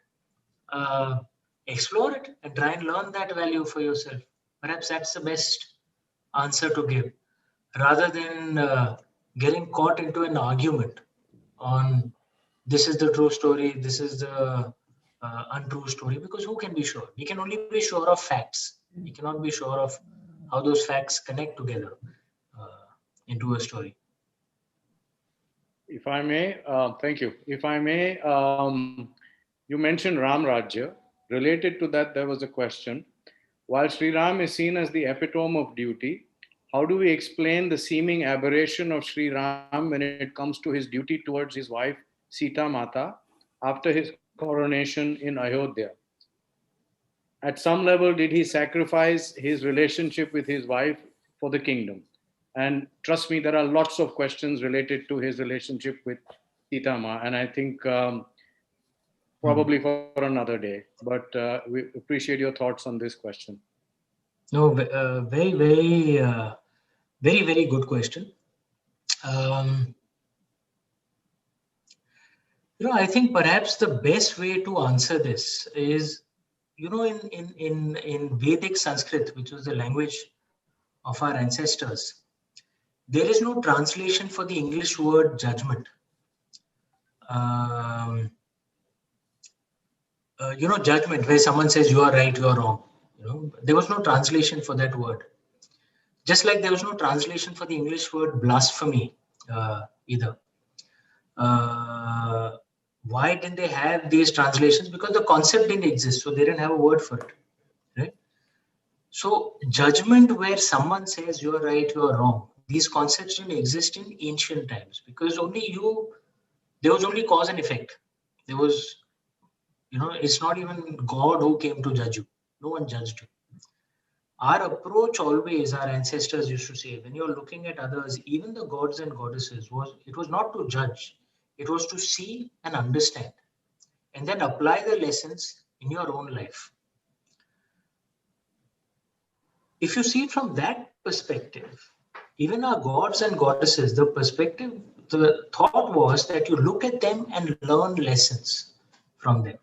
Explore it and try and learn that value for yourself. Perhaps that's the best answer to give, rather than getting caught into an argument on this is the true story, this is the untrue story, because who can be sure? We can only be sure of facts. We cannot be sure of how those facts connect together into a story. If I may, thank you. If I may, you mentioned Ram Rajya. Related to that, there was a question. While Sri Ram is seen as the epitome of duty, how do we explain the seeming aberration of Sri Ram when it comes to his duty towards his wife Sita Mata after his coronation in Ayodhya? At some level, did he sacrifice his relationship with his wife for the kingdom? And trust me, there are lots of questions related to his relationship with Sita Ma, and I think probably for another day. But we appreciate your thoughts on this question. No, very, very good question. I think perhaps the best way to answer this is, in Vedic Sanskrit, which was the language of our ancestors, there is no translation for the English word judgment. Judgment, where someone says you are right, you are wrong. There was no translation for that word. Just like there was no translation for the English word blasphemy either. Why didn't they have these translations? Because the concept didn't exist, so they didn't have a word for it. Right? So judgment, where someone says you are right, you are wrong, these concepts didn't exist in ancient times, because there was only cause and effect. There was, it's not even God who came to judge you. No one judged you. Our approach always, our ancestors used to say, when you're looking at others, even the gods and goddesses, it was not to judge. It was to see and understand, and then apply the lessons in your own life. If you see it from that perspective, even our gods and goddesses, the thought was that you look at them and learn lessons from them.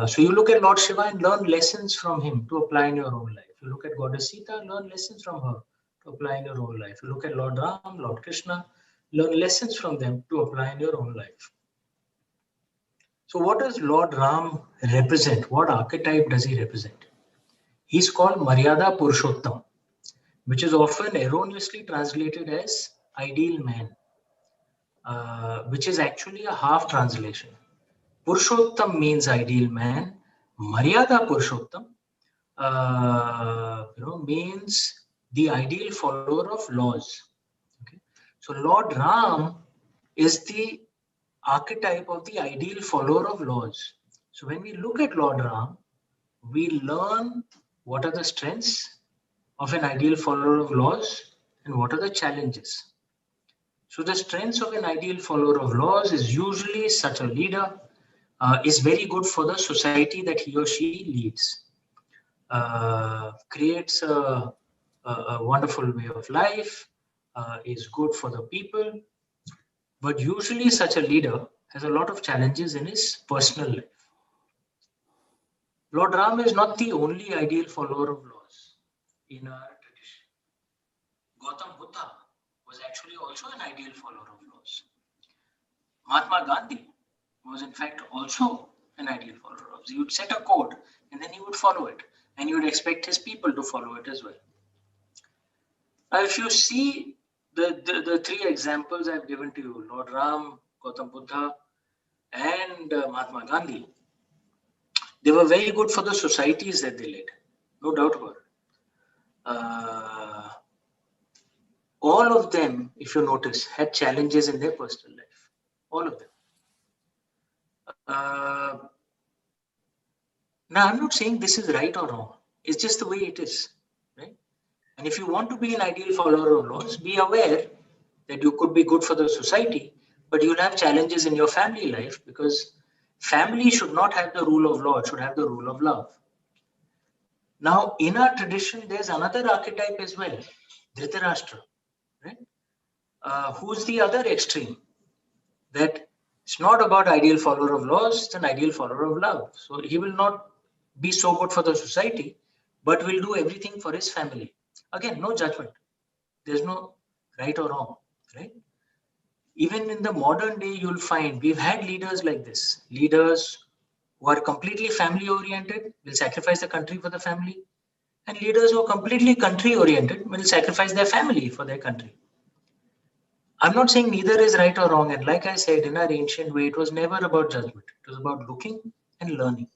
So you look at Lord Shiva and learn lessons from him to apply in your own life. You look at Goddess Sita, learn lessons from her to apply in your own life. You look at Lord Ram, Lord Krishna, learn lessons from them to apply in your own life. So what does Lord Ram represent? What archetype does he represent? He's called Maryada Purushottam, which is often erroneously translated as ideal man, which is actually a half translation. Purushottam means ideal man. Maryada Purushottam means the ideal follower of laws. Okay? So Lord Ram is the archetype of the ideal follower of laws. So when we look at Lord Ram, we learn what are the strengths of an ideal follower of laws and what are the challenges. So the strengths of an ideal follower of laws is usually such a leader is very good for the society that he or she leads. Creates a wonderful way of life, is good for the people, but usually such a leader has a lot of challenges in his personal life. Lord Ram is not the only ideal follower of laws in our tradition. Gautam Buddha was actually also an ideal follower of laws. Mahatma Gandhi was in fact also an ideal follower of laws. He would set a code and then he would follow it, and you would expect his people to follow it as well. Now, if you see the three examples I've given to you, Lord Ram, Gautam Buddha, and Mahatma Gandhi, they were very good for the societies that they led, no doubt about it. All of them, if you notice, had challenges in their personal life. All of them. Now, I'm not saying this is right or wrong. It's just the way it is, right? And if you want to be an ideal follower of laws, be aware that you could be good for the society, but you'll have challenges in your family life, because family should not have the rule of law, it should have the rule of love. Now, in our tradition, there's another archetype as well, Dhritarashtra, right? Who's the other extreme? That it's not about ideal follower of laws, it's an ideal follower of love. So he will not be so good for the society, but will do everything for his family. Again, no judgment. There's no right or wrong, right? Even in the modern day, you'll find we've had leaders like this, leaders who are completely family oriented, will sacrifice the country for the family, and leaders who are completely country oriented will sacrifice their family for their country. I'm not saying neither is right or wrong. And like I said, in our ancient way, it was never about judgment. It was about looking and learning.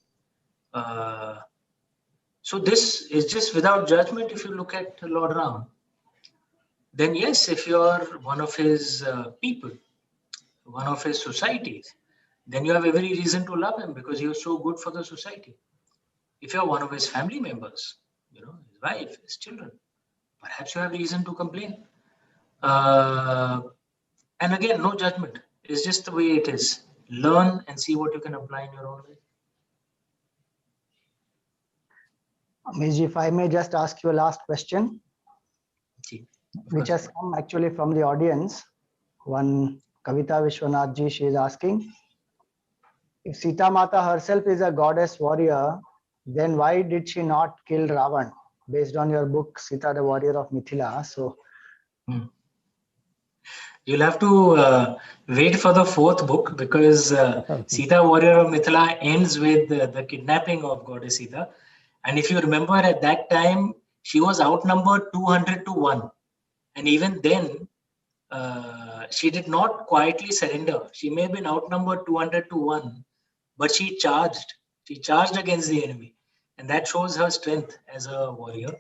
So this is just without judgment. If you look at Lord Ram, then yes, if you're one of his people, one of his societies, then you have every reason to love him because he was so good for the society. If you're one of his family members, his wife, his children, perhaps you have reason to complain. And again, no judgment. It's just the way it is. Learn and see what you can apply in your own life. Amishji, if I may just ask you a last question, which has come actually from the audience. One Kavita Vishwanathji, she is asking, if Sita Mata herself is a goddess warrior, then why did she not kill Ravan? Based on your book, Sita the Warrior of Mithila. So you'll have to wait for the fourth book, because Sita Warrior of Mithila ends with the kidnapping of Goddess Sita. And if you remember, at that time, she was outnumbered 200 to 1. And even then, she did not quietly surrender. She may have been outnumbered 200 to 1, but she charged. She charged against the enemy. And that shows her strength as a warrior.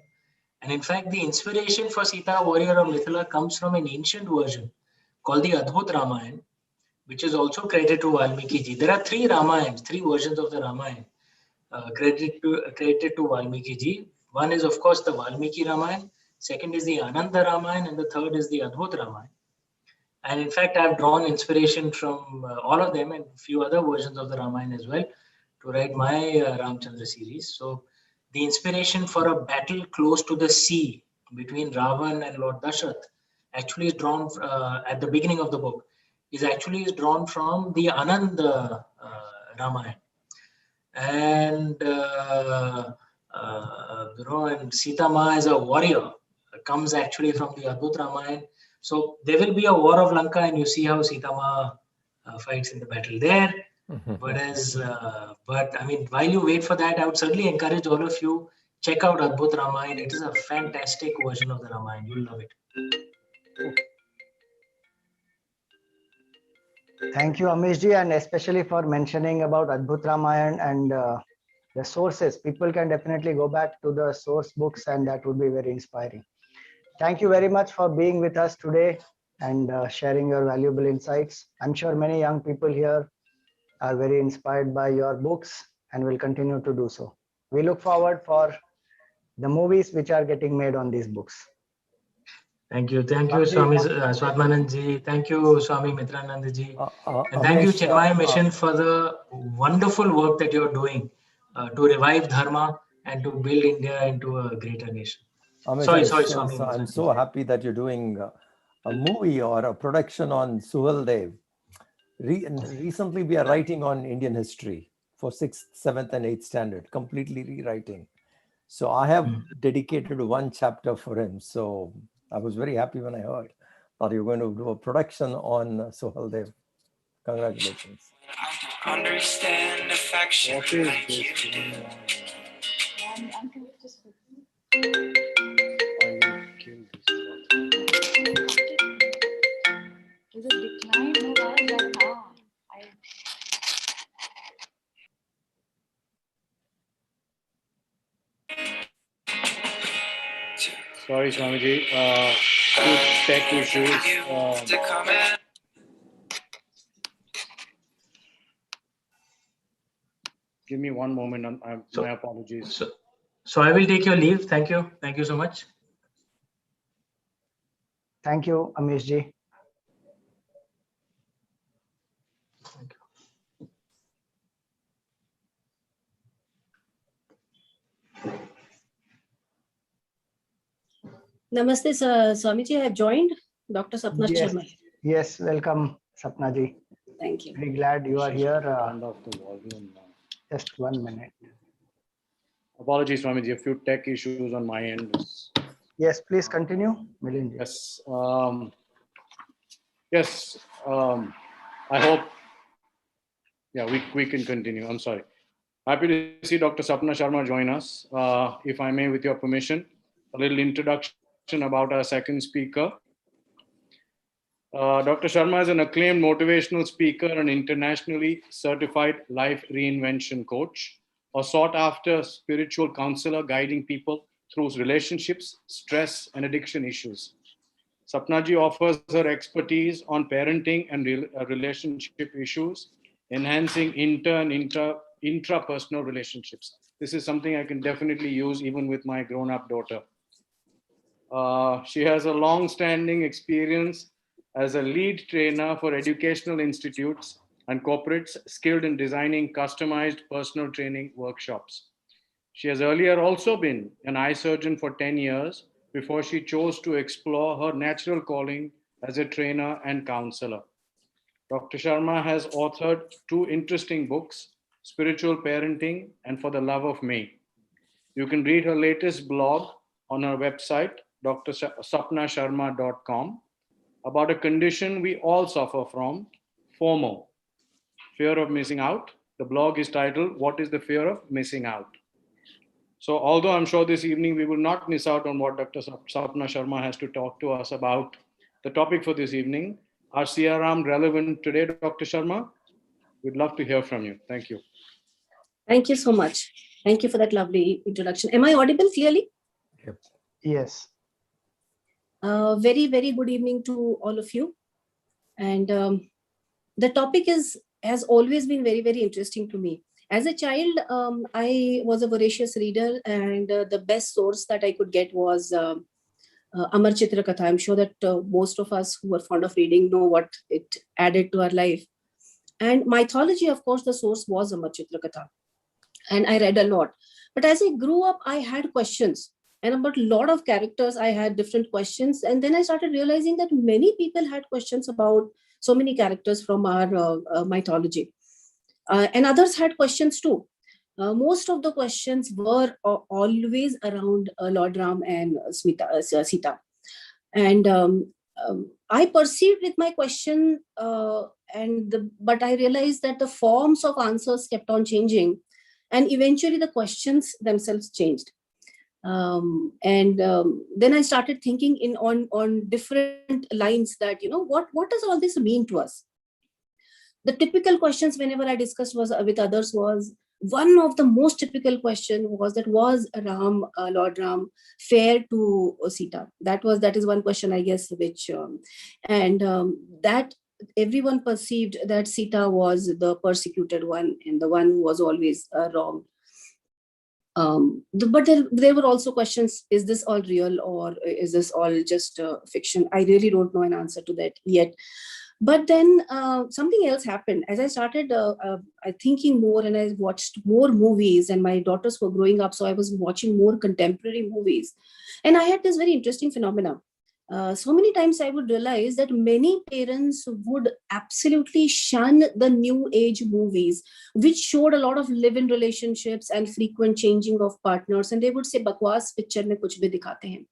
And in fact, the inspiration for Sita, Warrior of Mithila, comes from an ancient version called the Adbhut Ramayana, which is also credited to Valmiki ji. There are 3 Ramayans, 3 versions of the Ramayana credited to Valmiki ji. One is, of course, the Valmiki Ramayana. Second is the Ananda Ramayana, and the third is the Adbhut Ramayana. And in fact, I've drawn inspiration from all of them and a few other versions of the Ramayana as well to write my Ramchandra series. So the inspiration for a battle close to the sea between Ravana and Lord Dashrath actually is drawn at the beginning of the book, is drawn from the Ananda Ramayana. And and Sita Ma as a warrior comes actually from the Adbhut Ramayana. So there will be a war of Lanka, and you see how Sita Ma fights in the battle there. But I mean, while you wait for that, I would certainly encourage all of you, check out Adbhut Ramayana. It is a fantastic version of the Ramayana. You'll love it. thank you, Amishji, and especially for mentioning about Adbhut Ramayana and the sources. People can definitely go back to the source books, and that would be very inspiring. Thank you very much for being with us today and sharing your valuable insights. I'm sure many young people here are very inspired by your books and will continue to do so. We look forward for the movies which are getting made on these books. Thank you. Thank you, Swami Swatmananda ji. Thank you, Swami Mitrananda ji. And thank you, Chinmaya Mission, for the wonderful work that you're doing to revive Dharma and to build India into a greater nation. Amish, Swami. I'm so happy that you're doing a movie or a production on Suhaldev. Recently, we are writing on Indian history for 6th, 7th, and 8th standard, completely rewriting. So I have dedicated 1 chapter for him. So I was very happy when I heard that you're going to do a production on Suhaldev. Congratulations. Understand affection. What is this going on? Is it decline? No, why is that now? Sorry, Swamiji. Tech issues. Give me one moment. My apologies. So I will take your leave. Thank you. Thank you so much. Thank you, Amishji. Namaste, Swamiji. I have joined Dr. Sapna Sharma. Yes, welcome, Sapna ji. Thank you. Very glad you are here. Turned off the volume now. Just 1 minute. Apologies, Swamiji, a few tech issues on my end. Yes, please continue, Milind ji. Yes. Yes. I hope. Yeah, we can continue. I'm sorry. Happy to see Dr. Sapna Sharma join us. If I may, with your permission, a little introduction about our second speaker. Dr. Sharma is an acclaimed motivational speaker and internationally certified life reinvention coach, a sought-after spiritual counselor guiding people through relationships, stress, and addiction issues. Sapna ji offers her expertise on parenting and relationship issues, enhancing intrapersonal relationships. This is something I can definitely use even with my grown-up daughter. She has a long-standing experience as a lead trainer for educational institutes and corporates skilled in designing customized personal training workshops. She has earlier also been an eye surgeon for 10 years before she chose to explore her natural calling as a trainer and counselor. Dr. Sharma has authored 2 interesting books, Spiritual Parenting and For the Love of Me. You can read her latest blog on her website, sapnasharma.com, about a condition we all suffer from, FOMO, fear of missing out. The blog is titled, What is the Fear of Missing Out? So although I'm sure this evening we will not miss out on what Dr. Sapna Sharma has to talk to us about, the topic for this evening, are SiyaRam relevant today, Dr. Sharma? We'd love to hear from you. Thank you. Thank you so much. Thank you for that lovely introduction. Am I audible clearly? Yes. Very, very good evening to all of you. And the topic has always been very, very interesting to me. As a child, I was a voracious reader, and the best source that I could get was Amar Chitra Katha. I'm sure that most of us who are fond of reading know what it added to our life. And mythology, of course, the source was Amar Chitra Katha. And I read a lot. But as I grew up, I had questions. And about a lot of characters, I had different questions. And then I started realizing that many people had questions about so many characters from our mythology. And others had questions too. Most of the questions were always around Lord Ram and Sita. And I perceived with my question, but I realized that the forms of answers kept on changing. And eventually the questions themselves changed. Then I started thinking on different lines that, what does all this mean to us? The typical questions whenever I discussed with others was, one of the most typical question was that was Lord Ram fair to Sita? That is one question, I guess, which that everyone perceived that Sita was the persecuted one and the one who was always wrong. But there were also questions, is this all real or is this all just fiction? I really don't know an answer to that yet. But then something else happened. As I started thinking more, and I watched more movies, and my daughters were growing up, so I was watching more contemporary movies. And I had this very interesting phenomena. So many times I would realize that many parents would absolutely shun the new age movies, which showed a lot of live-in relationships and frequent changing of partners. And they would say, "Bakwas picture mein kuch bhi dikhate hain."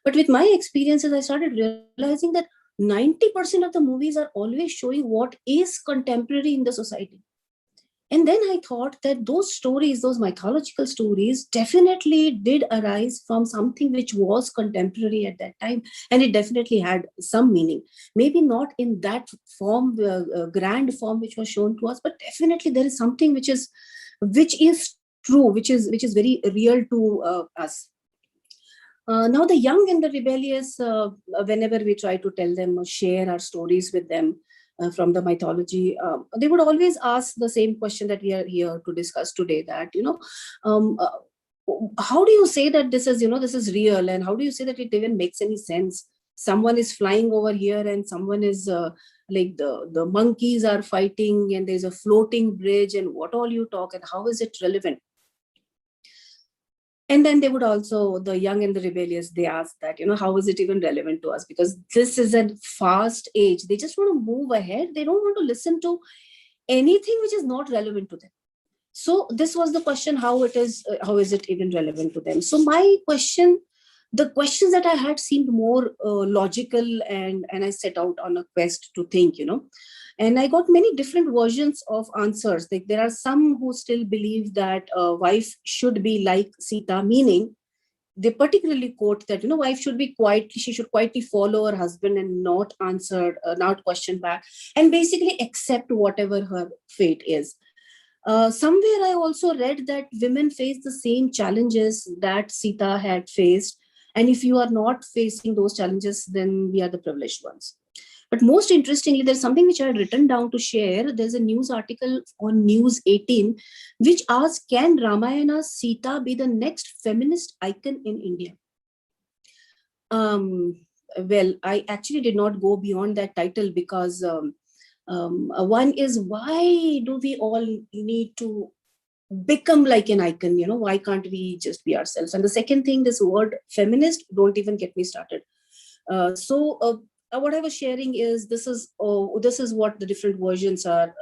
But with my experiences, I started realizing that 90% of the movies are always showing what is contemporary in the society. And then I thought that those stories, those mythological stories, definitely did arise from something which was contemporary at that time. And it definitely had some meaning. Maybe not in that form, grand form which was shown to us, but definitely there is something which is true, which is very real to us. Now the young and the rebellious, whenever we try to tell them or share our stories with them from the mythology, they would always ask the same question that we are here to discuss today, that, how do you say that this is real? And how do you say that it even makes any sense? Someone is flying over here and someone is like the monkeys are fighting and there's a floating bridge, and what all you talk, and how is it relevant? And then they would also, the young and the rebellious, they ask that, how is it even relevant to us? Because this is a fast age. They just want to move ahead. They don't want to listen to anything which is not relevant to them. So this was the question, how is it even relevant to them? So the questions that I had seemed more logical, and I set out on a quest to think, and I got many different versions of answers. Like there are some who still believe that a wife should be like Sita, meaning they particularly quote that, wife should be quietly, she should quietly follow her husband and not not question back, and basically accept whatever her fate is. Somewhere I also read that women face the same challenges that Sita had faced. And if you are not facing those challenges, then we are the privileged ones. But most interestingly, there's something which I had written down to share. There's a news article on News 18, which asks, can Ramayana's Sita be the next feminist icon in India? Well, I actually did not go beyond that title because one is, why do we all need to become like an icon? Why can't we just be ourselves? And the second thing, this word feminist, don't even get me started. What I was sharing is, this is what the different versions are,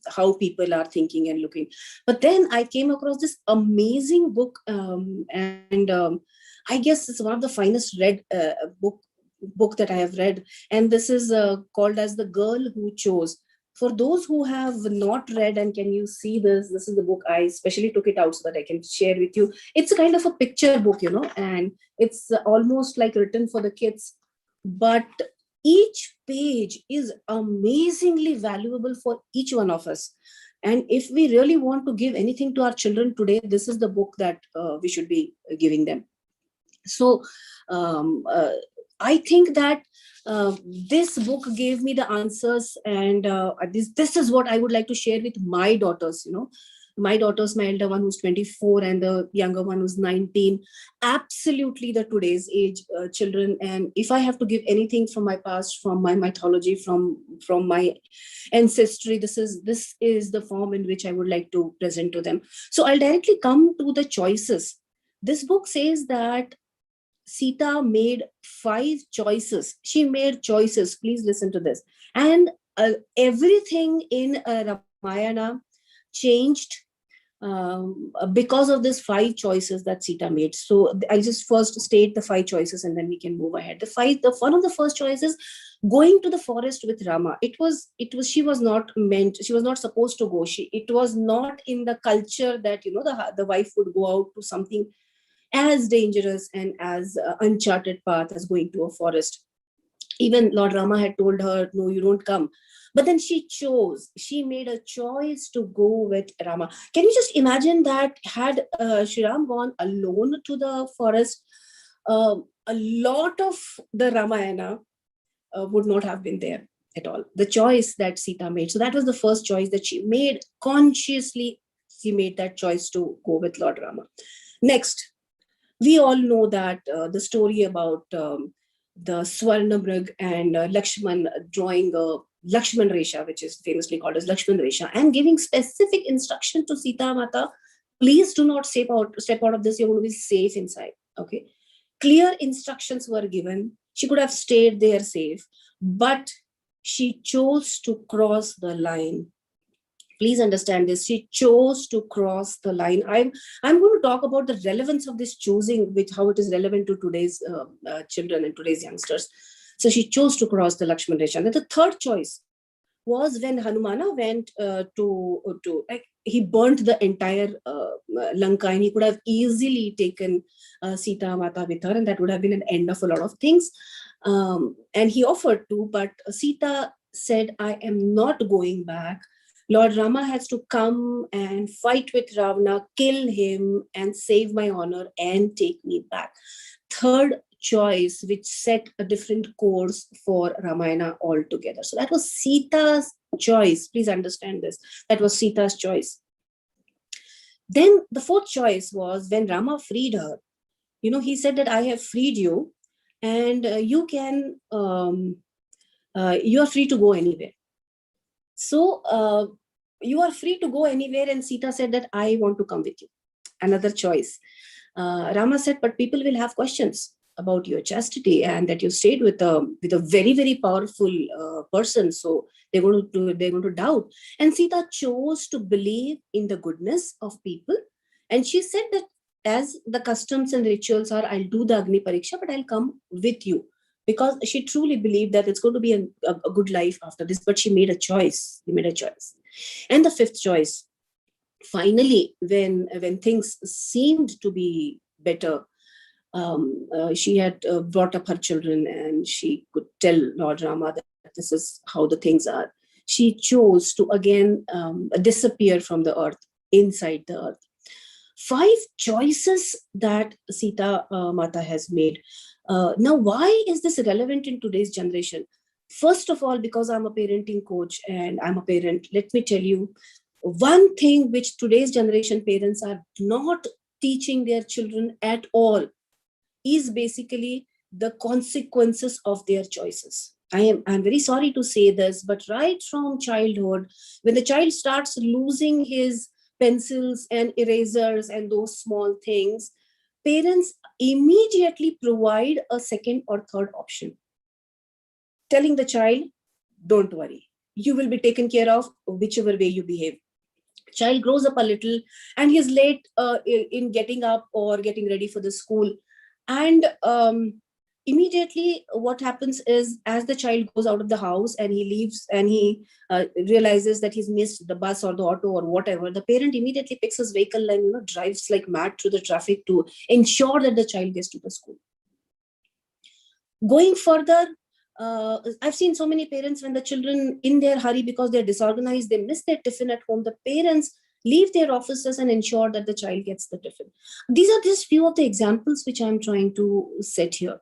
how people are thinking and looking. But then I came across this amazing book, and I guess it's one of the finest read book that I have read. And this is called as The Girl Who Chose. For those who have not read, and can you see this? This is the book. I specially took it out so that I can share with you. It's a kind of a picture book, and it's almost like written for the kids. But each page is amazingly valuable for each one of us. And if we really want to give anything to our children today, this is the book that we should be giving them. So I think that this book gave me the answers, and this is what I would like to share with my daughters. My daughters, my elder one who's 24 and the younger one who's 19, absolutely the today's age children. And if I have to give anything from my past, from my mythology, from my ancestry, this is the form in which I would like to present to them. So I'll directly come to the choices. This book says that Sita made 5 choices. She made choices. Please listen to this. And everything in Ramayana changed because of these 5 choices that Sita made. So I'll just first state the 5 choices and then we can move ahead. One of the first choices, going to the forest with Rama. She was not supposed to go. It was not in the culture that, the wife would go out to something as dangerous and as uncharted path as going to a forest. Even Lord Rama had told her, no, you don't come. But then she made a choice to go with Rama. Can you just imagine that had SiyaRam gone alone to the forest, a lot of the Ramayana would not have been there at all. The choice that Sita made. So that was the first choice that she made consciously. She made that choice to go with Lord Rama. Next, we all know that the story about the Swarna Mrug and Lakshman drawing a Lakshman Resha, which is famously called as Lakshman Resha, and giving specific instruction to Sita Mata, please do not step out of this, you're going to be safe inside. Okay. Clear instructions were given. She could have stayed there safe, but she chose to cross the line. Please understand this. She chose to cross the line. I'm going to talk about the relevance of this choosing, how it is relevant to today's children and today's youngsters. So she chose to cross the Lakshman Resha. And the third choice was when Hanumana went he burnt the entire Lanka, and he could have easily taken Sita Mata with her, and that would have been an end of a lot of things. And he offered to, but Sita said, I am not going back. Lord Rama has to come and fight with Ravana, kill him, and save my honor and take me back. Third choice, which set a different course for Ramayana altogether. So that was Sita's choice. Please understand this. That was Sita's choice. Then the fourth choice was when Rama freed her. He said that I have freed you, and you are free to go anywhere. So you are free to go anywhere, and Sita said that I want to come with you. Another choice. Rama said, but people will have questions about your chastity and that you stayed with a very, very powerful person. So they're going to doubt. And Sita chose to believe in the goodness of people. And she said that as the customs and rituals are, I'll do the Agni Pariksha, but I'll come with you. Because she truly believed that it's going to be a good life after this. But she made a choice. She made a choice. And the fifth choice, finally, when things seemed to be better, she had brought up her children and she could tell Lord Rama that this is how the things are. She chose to again disappear from the earth, inside the earth. 5 choices that Sita Mata has made. Now, why is this relevant in today's generation? First of all, because I'm a parenting coach and I'm a parent, let me tell you, one thing which today's generation parents are not teaching their children at all is basically the consequences of their choices. I'm very sorry to say this, but right from childhood, when the child starts losing his pencils and erasers and those small things, parents immediately provide a second or third option, telling the child, don't worry, you will be taken care of whichever way you behave. Child grows up a little and he's late in getting up or getting ready for the school. And immediately what happens is, as the child goes out of the house and he leaves and he realizes that he's missed the bus or the auto or whatever, the parent immediately picks his vehicle and drives like mad through the traffic to ensure that the child gets to the school. Going further, I've seen so many parents, when the children in their hurry because they're disorganized, they miss their tiffin at home, the parents leave their offices and ensure that the child gets the tiffin. These are just few of the examples which I'm trying to set here.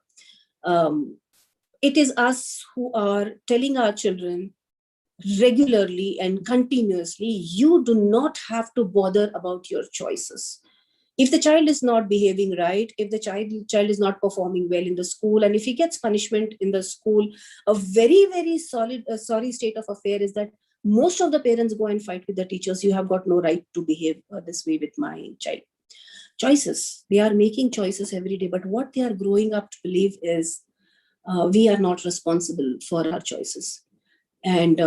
It is us who are telling our children regularly and continuously, you do not have to bother about your choices. If the child is not behaving right, if the child is not performing well in the school, and if he gets punishment in the school, a very, very sorry state of affair is that most of the parents go and fight with the teachers. You have got no right to behave this way with my child. Choices. They are making choices every day, but what they are growing up to believe is we are not responsible for our choices. And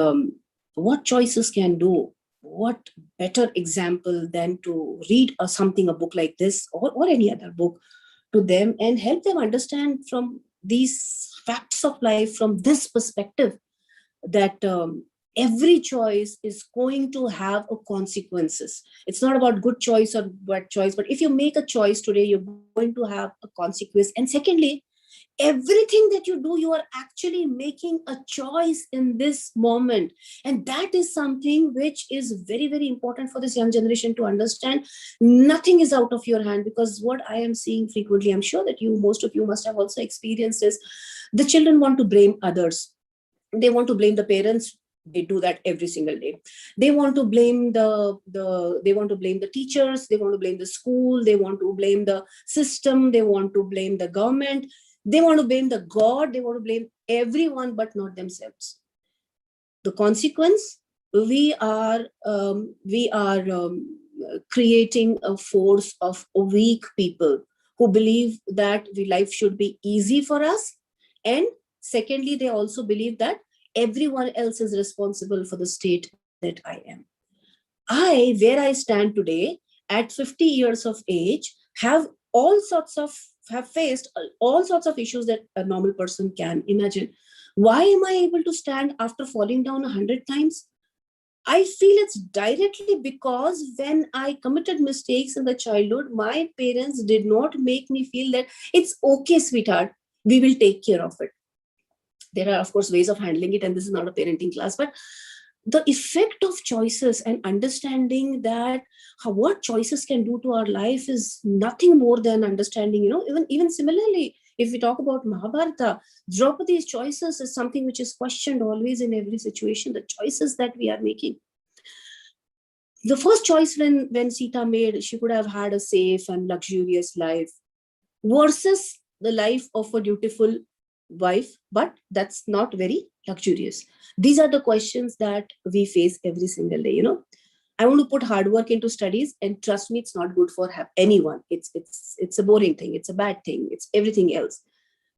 what choices can do? What better example than to read a book like this or any other book to them and help them understand from these facts of life from this perspective that every choice is going to have a consequences. It's not about good choice or bad choice, but if you make a choice today, you're going to have a consequence. And secondly, everything that you do, you are actually making a choice in this moment. And that is something which is very, very important for this young generation to understand. Nothing is out of your hand, because what I am seeing frequently, I'm sure that most of you must have also experienced this. The children want to blame others. They want to blame the parents. They do that every single day. They want to blame they want to blame the teachers. They want to blame the school. They want to blame the system. They want to blame the government. They want to blame the God. They want to blame everyone, but not themselves. The consequence, we are creating a force of weak people who believe that life should be easy for us. And secondly, they also believe that everyone else is responsible for the state that I am. Where I stand today, at 50 years of age, have faced all sorts of issues that a normal person can imagine. Why am I able to stand after falling down 100 times? I feel it's directly because when I committed mistakes in the childhood, my parents did not make me feel that it's okay, sweetheart, we will take care of it. There are, of course, ways of handling it, and this is not a parenting class, but the effect of choices and understanding that what choices can do to our life is nothing more than understanding, even similarly, if we talk about Mahabharata, Draupadi's choices is something which is questioned always in every situation, the choices that we are making. The first choice when Sita made, she could have had a safe and luxurious life versus the life of a dutiful wife, but that's not very luxurious. These are the questions that we face every single day. I want to put hard work into studies, and trust me, it's not good for anyone. It's a boring thing. It's a bad thing. It's everything else.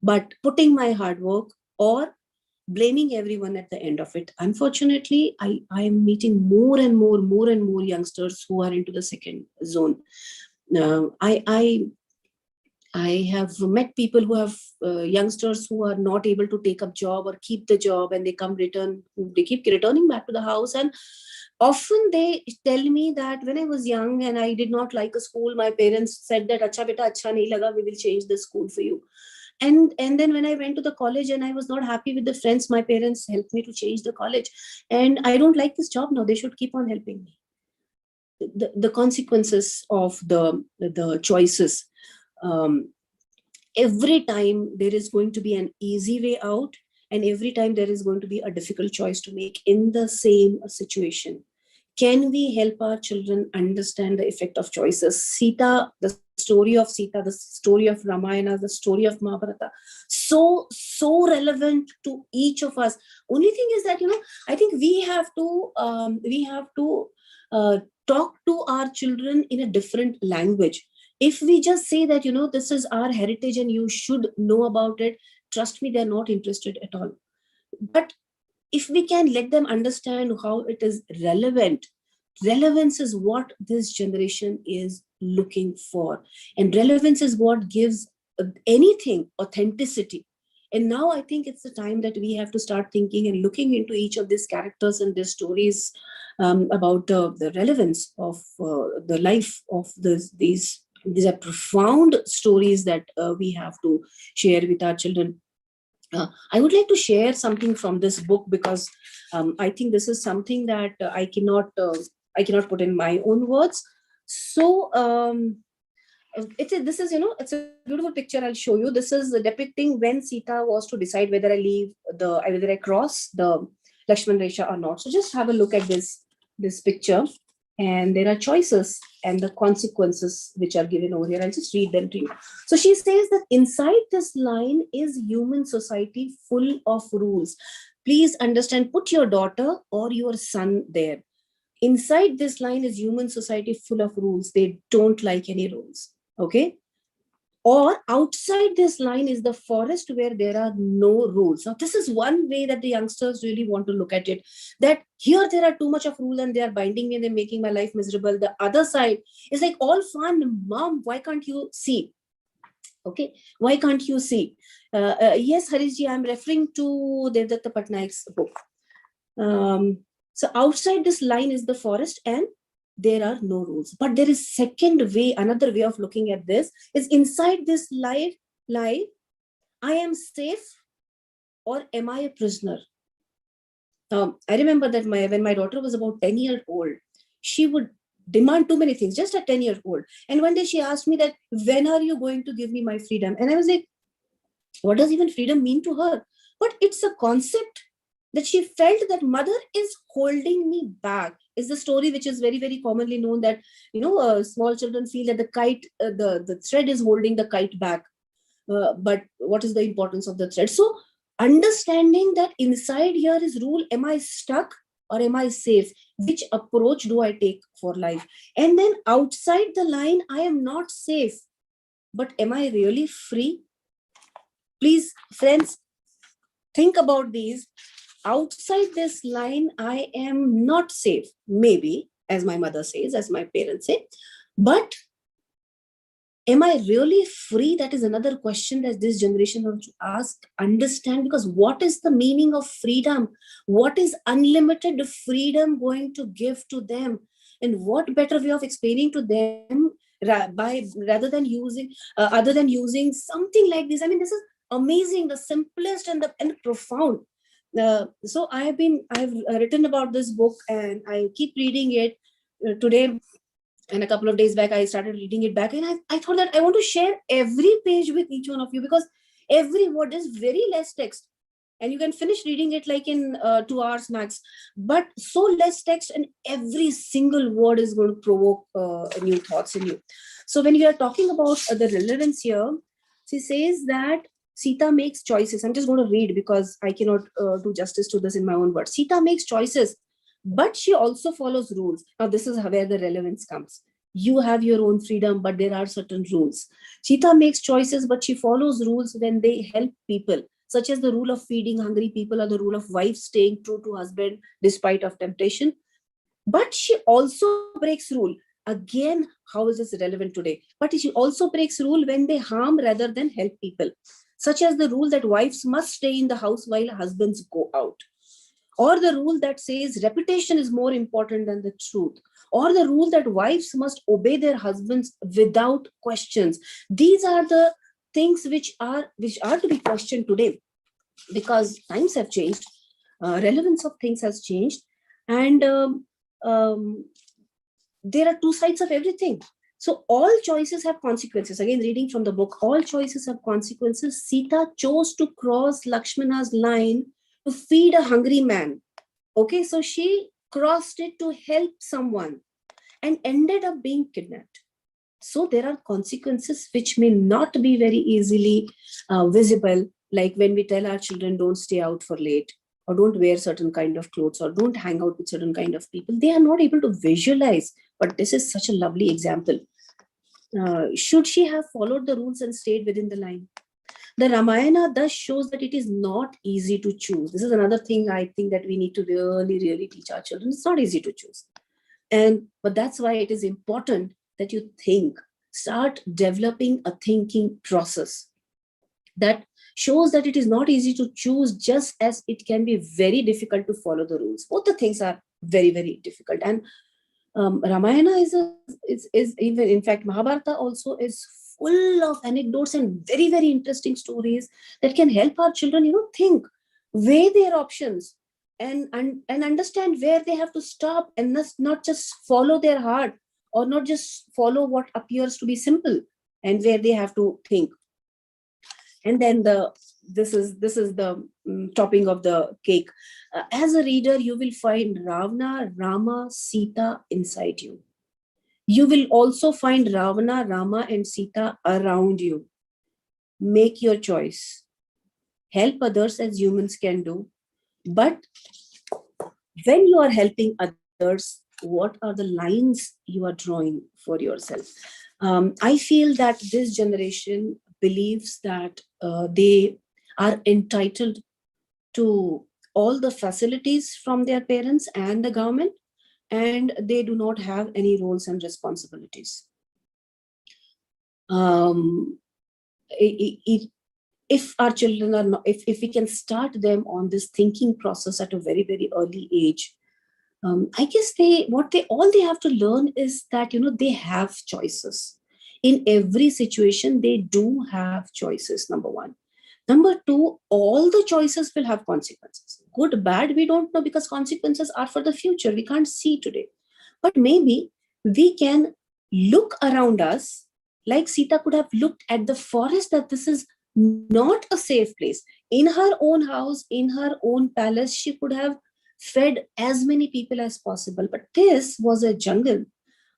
But putting my hard work or blaming everyone at the end of it. Unfortunately, I am meeting more and more youngsters who are into the second zone. I have met people who have youngsters who are not able to take up job or keep the job, and they keep returning back to the house. And often they tell me that when I was young and I did not like a school, my parents said that, "Acha beta, acha nahi laga, we will change the school for you." And then when I went to the college and I was not happy with the friends, my parents helped me to change the college. And I don't like this job now. They should keep on helping me. The consequences of the choices. Every time there is going to be an easy way out, and every time there is going to be a difficult choice to make in the same situation. Can we help our children understand the effect of choices? Sita, the story of Sita, the story of Ramayana, the story of Mahabharata, so relevant to each of us. Only thing is that, I think we have to talk to our children in a different language. If we just say that, this is our heritage and you should know about it, trust me, they're not interested at all. But if we can let them understand how it is relevant, relevance is what this generation is looking for. And relevance is what gives anything authenticity. And now I think it's the time that we have to start thinking and looking into each of these characters and their stories about the relevance of the life of these are profound stories that we have to share with our children. I would like to share something from this book because I think this is something that I cannot put in my own words. So it's a beautiful picture. I'll show you. This is depicting when Sita was to decide whether I cross the Lakshman Resha or not. So just have a look at this picture, and there are choices and the consequences which are given over here. I'll just read them to you. So she says that inside this line is human society full of rules. Please understand, put your daughter or your son there. Inside this line is human society full of rules. They don't like any rules. Okay. Or outside this line is the forest where there are no rules. Now, this is one way that the youngsters really want to look at it. That here there are too much of rule and they are binding me and they're making my life miserable. The other side is like all fun. Mom, why can't you see? Okay, why can't you see? Yes, Harishji, I'm referring to Devdatta Patnaik's book. So outside this line is the forest and there are no rules. But there is another way of looking at this is inside this life, I am safe or am I a prisoner? I remember that when my daughter was about 10 years old, she would demand too many things just at 10 years old. And one day she asked me that, when are you going to give me my freedom? And I was like, what does even freedom mean to her? But it's a concept that she felt that mother is holding me back. Is the story which is very, very commonly known that, small children feel that the kite, the thread is holding the kite back. But what is the importance of the thread? So understanding that inside here is rule, am I stuck or am I safe? Which approach do I take for life? And then outside the line, I am not safe, but am I really free? Please, friends, think about these. Outside this line, I am not safe. Maybe, as my mother says, as my parents say, but am I really free? That is another question that this generation wants to ask, understand, because what is the meaning of freedom? What is unlimited freedom going to give to them? And what better way of explaining to them other than using something like this? I mean, this is amazing, the simplest and profound. So I've written about this book and I keep reading it today. And a couple of days back, I started reading it back, and I thought that I want to share every page with each one of you because every word is very less text. And you can finish reading it like in 2 hours max. But so less text, and every single word is going to provoke new thoughts in you. So when we are talking about the relevance here, she says that Sita makes choices. I'm just going to read because I cannot do justice to this in my own words. Sita makes choices, but she also follows rules. Now, this is where the relevance comes. You have your own freedom, but there are certain rules. Sita makes choices, but she follows rules when they help people, such as the rule of feeding hungry people or the rule of wife staying true to husband despite of temptation. But she also breaks rule. Again, how is this relevant today? But she also breaks rule when they harm rather than help people, such as the rule that wives must stay in the house while husbands go out, or the rule that says reputation is more important than the truth, or the rule that wives must obey their husbands without questions. These are the things which are to be questioned today, because times have changed, relevance of things has changed, and there are two sides of everything. So all choices have consequences. Again, reading from the book, all choices have consequences. Sita chose to cross Lakshmana's line to feed a hungry man. Okay, so she crossed it to help someone and ended up being kidnapped. So there are consequences which may not be very easily visible, like when we tell our children don't stay out for late, or don't wear certain kind of clothes, or don't hang out with certain kind of people. They are not able to visualize, but this is such a lovely example. Should she have followed the rules and stayed within the line? The Ramayana thus shows that it is not easy to choose. This is another thing I think that we need to really, really teach our children. It's not easy to choose. But that's why it is important that you think, start developing a thinking process that shows that it is not easy to choose, just as it can be very difficult to follow the rules. Both the things are very, very difficult. And Ramayana is even, in fact, Mahabharata also is full of anecdotes and very, very interesting stories that can help our children, think, weigh their options, and understand where they have to stop, and not just follow their heart, or not just follow what appears to be simple, and where they have to think. And then this is the topping of the cake. As a reader, you will find Ravana, Rama, Sita inside you. You will also find Ravana, Rama, and Sita around you. Make your choice. Help others as humans can do. But when you are helping others, what are the lines you are drawing for yourself? I feel that this generation believes that they are entitled to all the facilities from their parents and the government, and they do not have any roles and responsibilities. If our children are not, if we can start them on this thinking process at a very, very early age, I guess all they have to learn is that, they have choices. In every situation, they do have choices, number one. Number two, all the choices will have consequences. Good, bad, we don't know, because consequences are for the future. We can't see today. But maybe we can look around us, like Sita could have looked at the forest, that this is not a safe place. In her own house, in her own palace, she could have fed as many people as possible. But this was a jungle.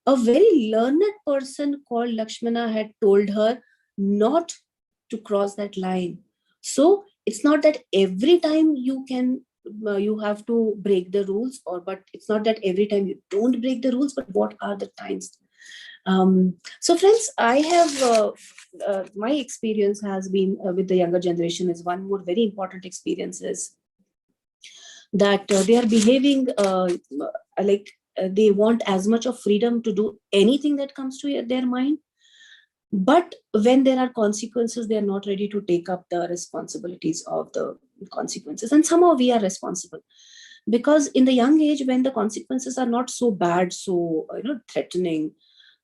A very learned person called Lakshmana had told her not to cross that line. So it's not that every time you have to break the rules, but it's not that every time you don't break the rules, but what are the times? So friends, I have, my experience has been with the younger generation is one more very important experience is that they are behaving like they want as much of freedom to do anything that comes to their mind. But when there are consequences, they are not ready to take up the responsibilities of the consequences. And somehow we are responsible, because in the young age, when the consequences are not so bad, so threatening,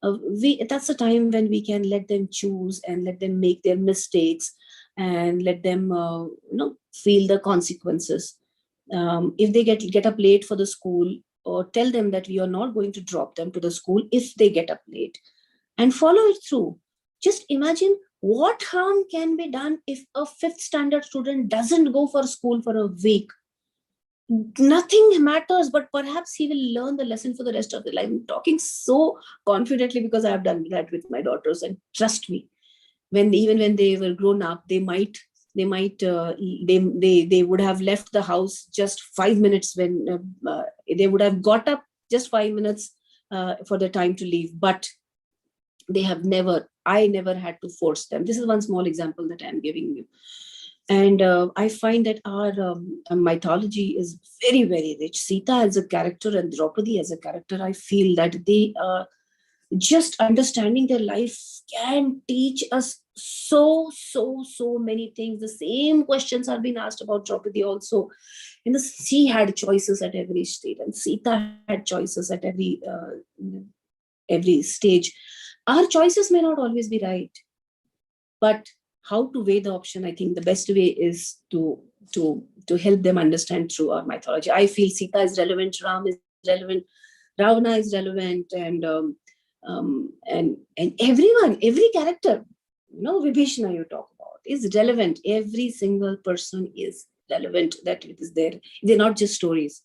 that's the time when we can let them choose and let them make their mistakes and let them feel the consequences. If they get up late for the school, or tell them that we are not going to drop them to the school if they get up late, and follow it through. Just imagine what harm can be done if a 5th standard student doesn't go for school for a week. Nothing matters, but perhaps he will learn the lesson for the rest of the life. I'm talking so confidently because I have done that with my daughters, and trust me, even when they were grown up, they might They might they would have left the house just 5 minutes when they would have got up just 5 minutes for the time to leave, but they have I never had to force them. This is one small example that I'm giving you. And I find that our mythology is very, very rich. Sita as a character and Draupadi as a character, I feel that they just understanding their life can teach us so many things. The same questions are being asked about Draupadi also. And she had choices at every stage, and Sita had choices at every stage. Our choices may not always be right, but how to weigh the option, I think the best way is to help them understand through our mythology. I feel Sita is relevant, Ram is relevant, Ravana is relevant, and everyone, every character, Vibhishana you talk about, is relevant. Every single person is relevant that it is there. They're not just stories.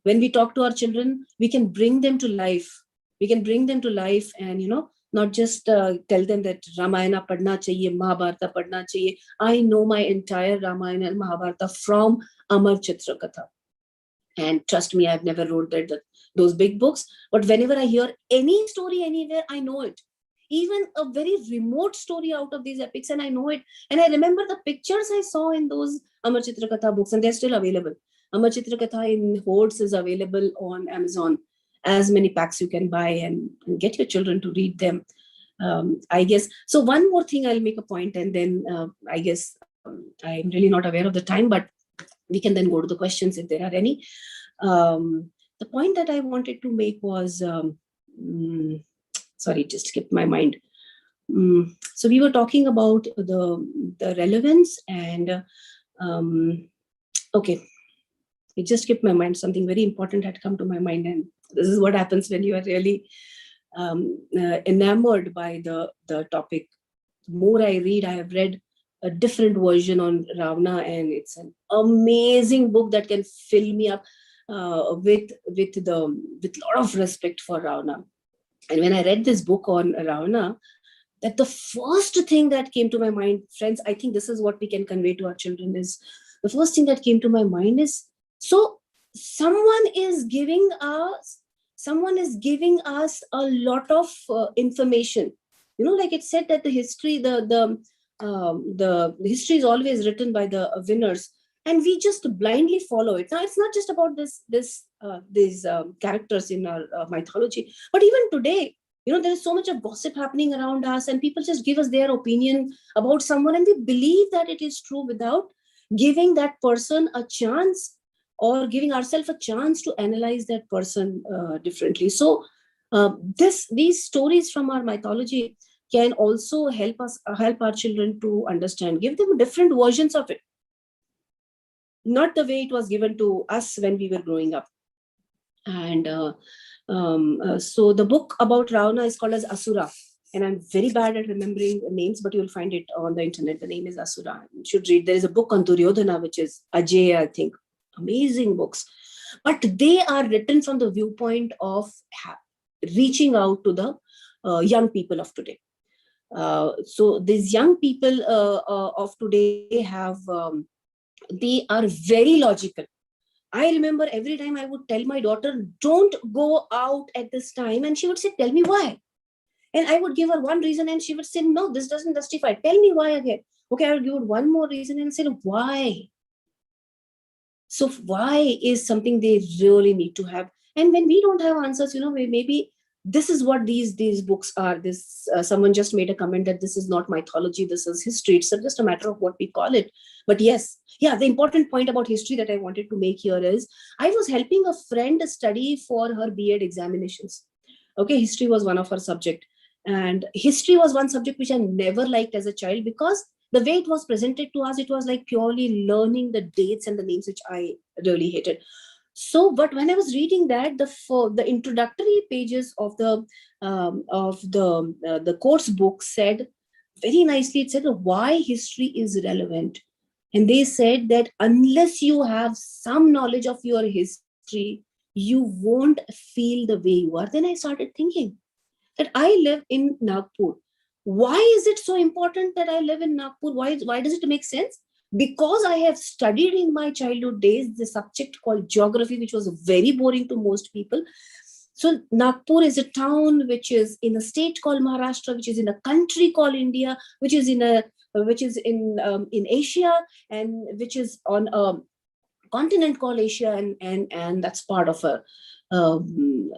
When we talk to our children, we can bring them to life. We can bring them to life and, not just tell them that Ramayana padna chahiye, Mahabharata padna chahiye. I know my entire Ramayana and Mahabharata from Amar Chitra Katha. And trust me, I've never wrote those big books. But whenever I hear any story anywhere, I know it. Even a very remote story out of these epics, and I know it. And I remember the pictures I saw in those Amar Chitra Katha books, and they're still available. Amar Chitra Katha in Hordes is available on Amazon. As many packs you can buy and get your children to read them, I guess. So one more thing, I'll make a point, and then I guess I'm really not aware of the time, but we can then go to the questions if there are any. The point that I wanted to make was, sorry, just skipped my mind. So we were talking about the relevance and, okay, it just skipped my mind. Something very important had come to my mind, and this is what happens when you are really enamored by the topic. The more I read, I have read a different version on Ravana, and it's an amazing book that can fill me up with a lot of respect for Ravana. And when I read this book on Ravana, that the first thing that came to my mind, friends, I think this is what we can convey to our children, is the first thing that came to my mind is, so someone is giving us a lot of information. Like it said that the history, the history is always written by the winners, and we just blindly follow it. Now, it's not just about these characters in our mythology, but even today, there is so much of gossip happening around us, and people just give us their opinion about someone, and we believe that it is true without giving that person a chance, or giving ourselves a chance to analyze that person differently. So these stories from our mythology can also help our children to understand, give them different versions of it, not the way it was given to us when we were growing up. And so the book about Ravana is called as Asura, and I'm very bad at remembering names, but you'll find it on the internet. The name is Asura. You should read. There is a book on Duryodhana, which is Ajay, I think. Amazing books, but they are written from the viewpoint of reaching out to the young people of today. So these young people of today they are very logical. I remember every time I would tell my daughter, don't go out at this time, and she would say, tell me why. And I would give her one reason, and she would say, no, this doesn't justify. Tell me why again. Okay, I would give her one more reason and say, why? So why is something they really need to have. And when we don't have answers, maybe this is what these books are. Someone just made a comment that this is not mythology, this is history. It's just a matter of what we call it. But yes, the important point about history that I wanted to make here is, I was helping a friend study for her B.Ed examinations. Okay, history was one of her subject. And history was one subject which I never liked as a child, because the way it was presented to us, it was like purely learning the dates and the names, which I really hated. So, but when I was reading that, the introductory pages of the course book said very nicely, it said why history is relevant. And they said that unless you have some knowledge of your history, you won't feel the way you are. Then I started thinking that I live in Nagpur. Why is it so important that I live in Nagpur? Why does it make sense? because I have studied in my childhood days the subject called geography, which was very boring to most people. So Nagpur is a town which is in a state called Maharashtra, which is in a country called India, which is in Asia, and which is on a continent called Asia, and that's part of a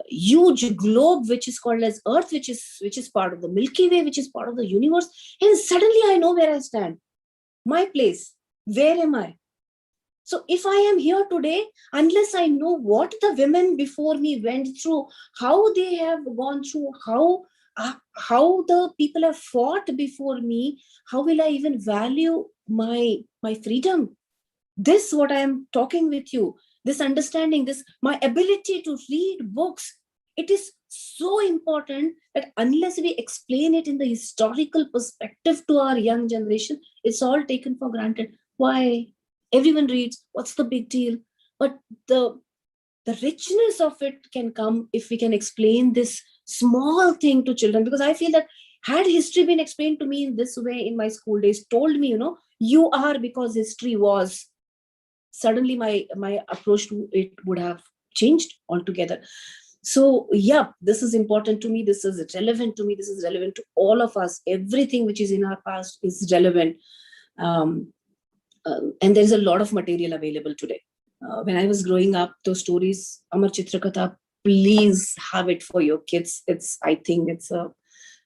huge globe which is called as Earth, which is part of the Milky Way, which is part of the universe. And suddenly I know where I stand, my place. Where am I? So if I am here today, unless I know what the women before me went through, how they have gone through, how the people have fought before me, how will I even value my freedom? This, what I am talking with you, this understanding, this my ability to read books, it is so important that unless we explain it in the historical perspective to our young generation, it's all taken for granted. Why? Everyone reads, what's the big deal? But the richness of it can come if we can explain this small thing to children. Because I feel that had history been explained to me in this way in my school days, told me, you are because history was, suddenly my approach to it would have changed altogether. So yeah, this is important to me. This is relevant to me. This is relevant to all of us. Everything which is in our past is relevant. And there's a lot of material available today. When I was growing up, those stories, Amar Chitrakatha, please have it for your kids. I think it's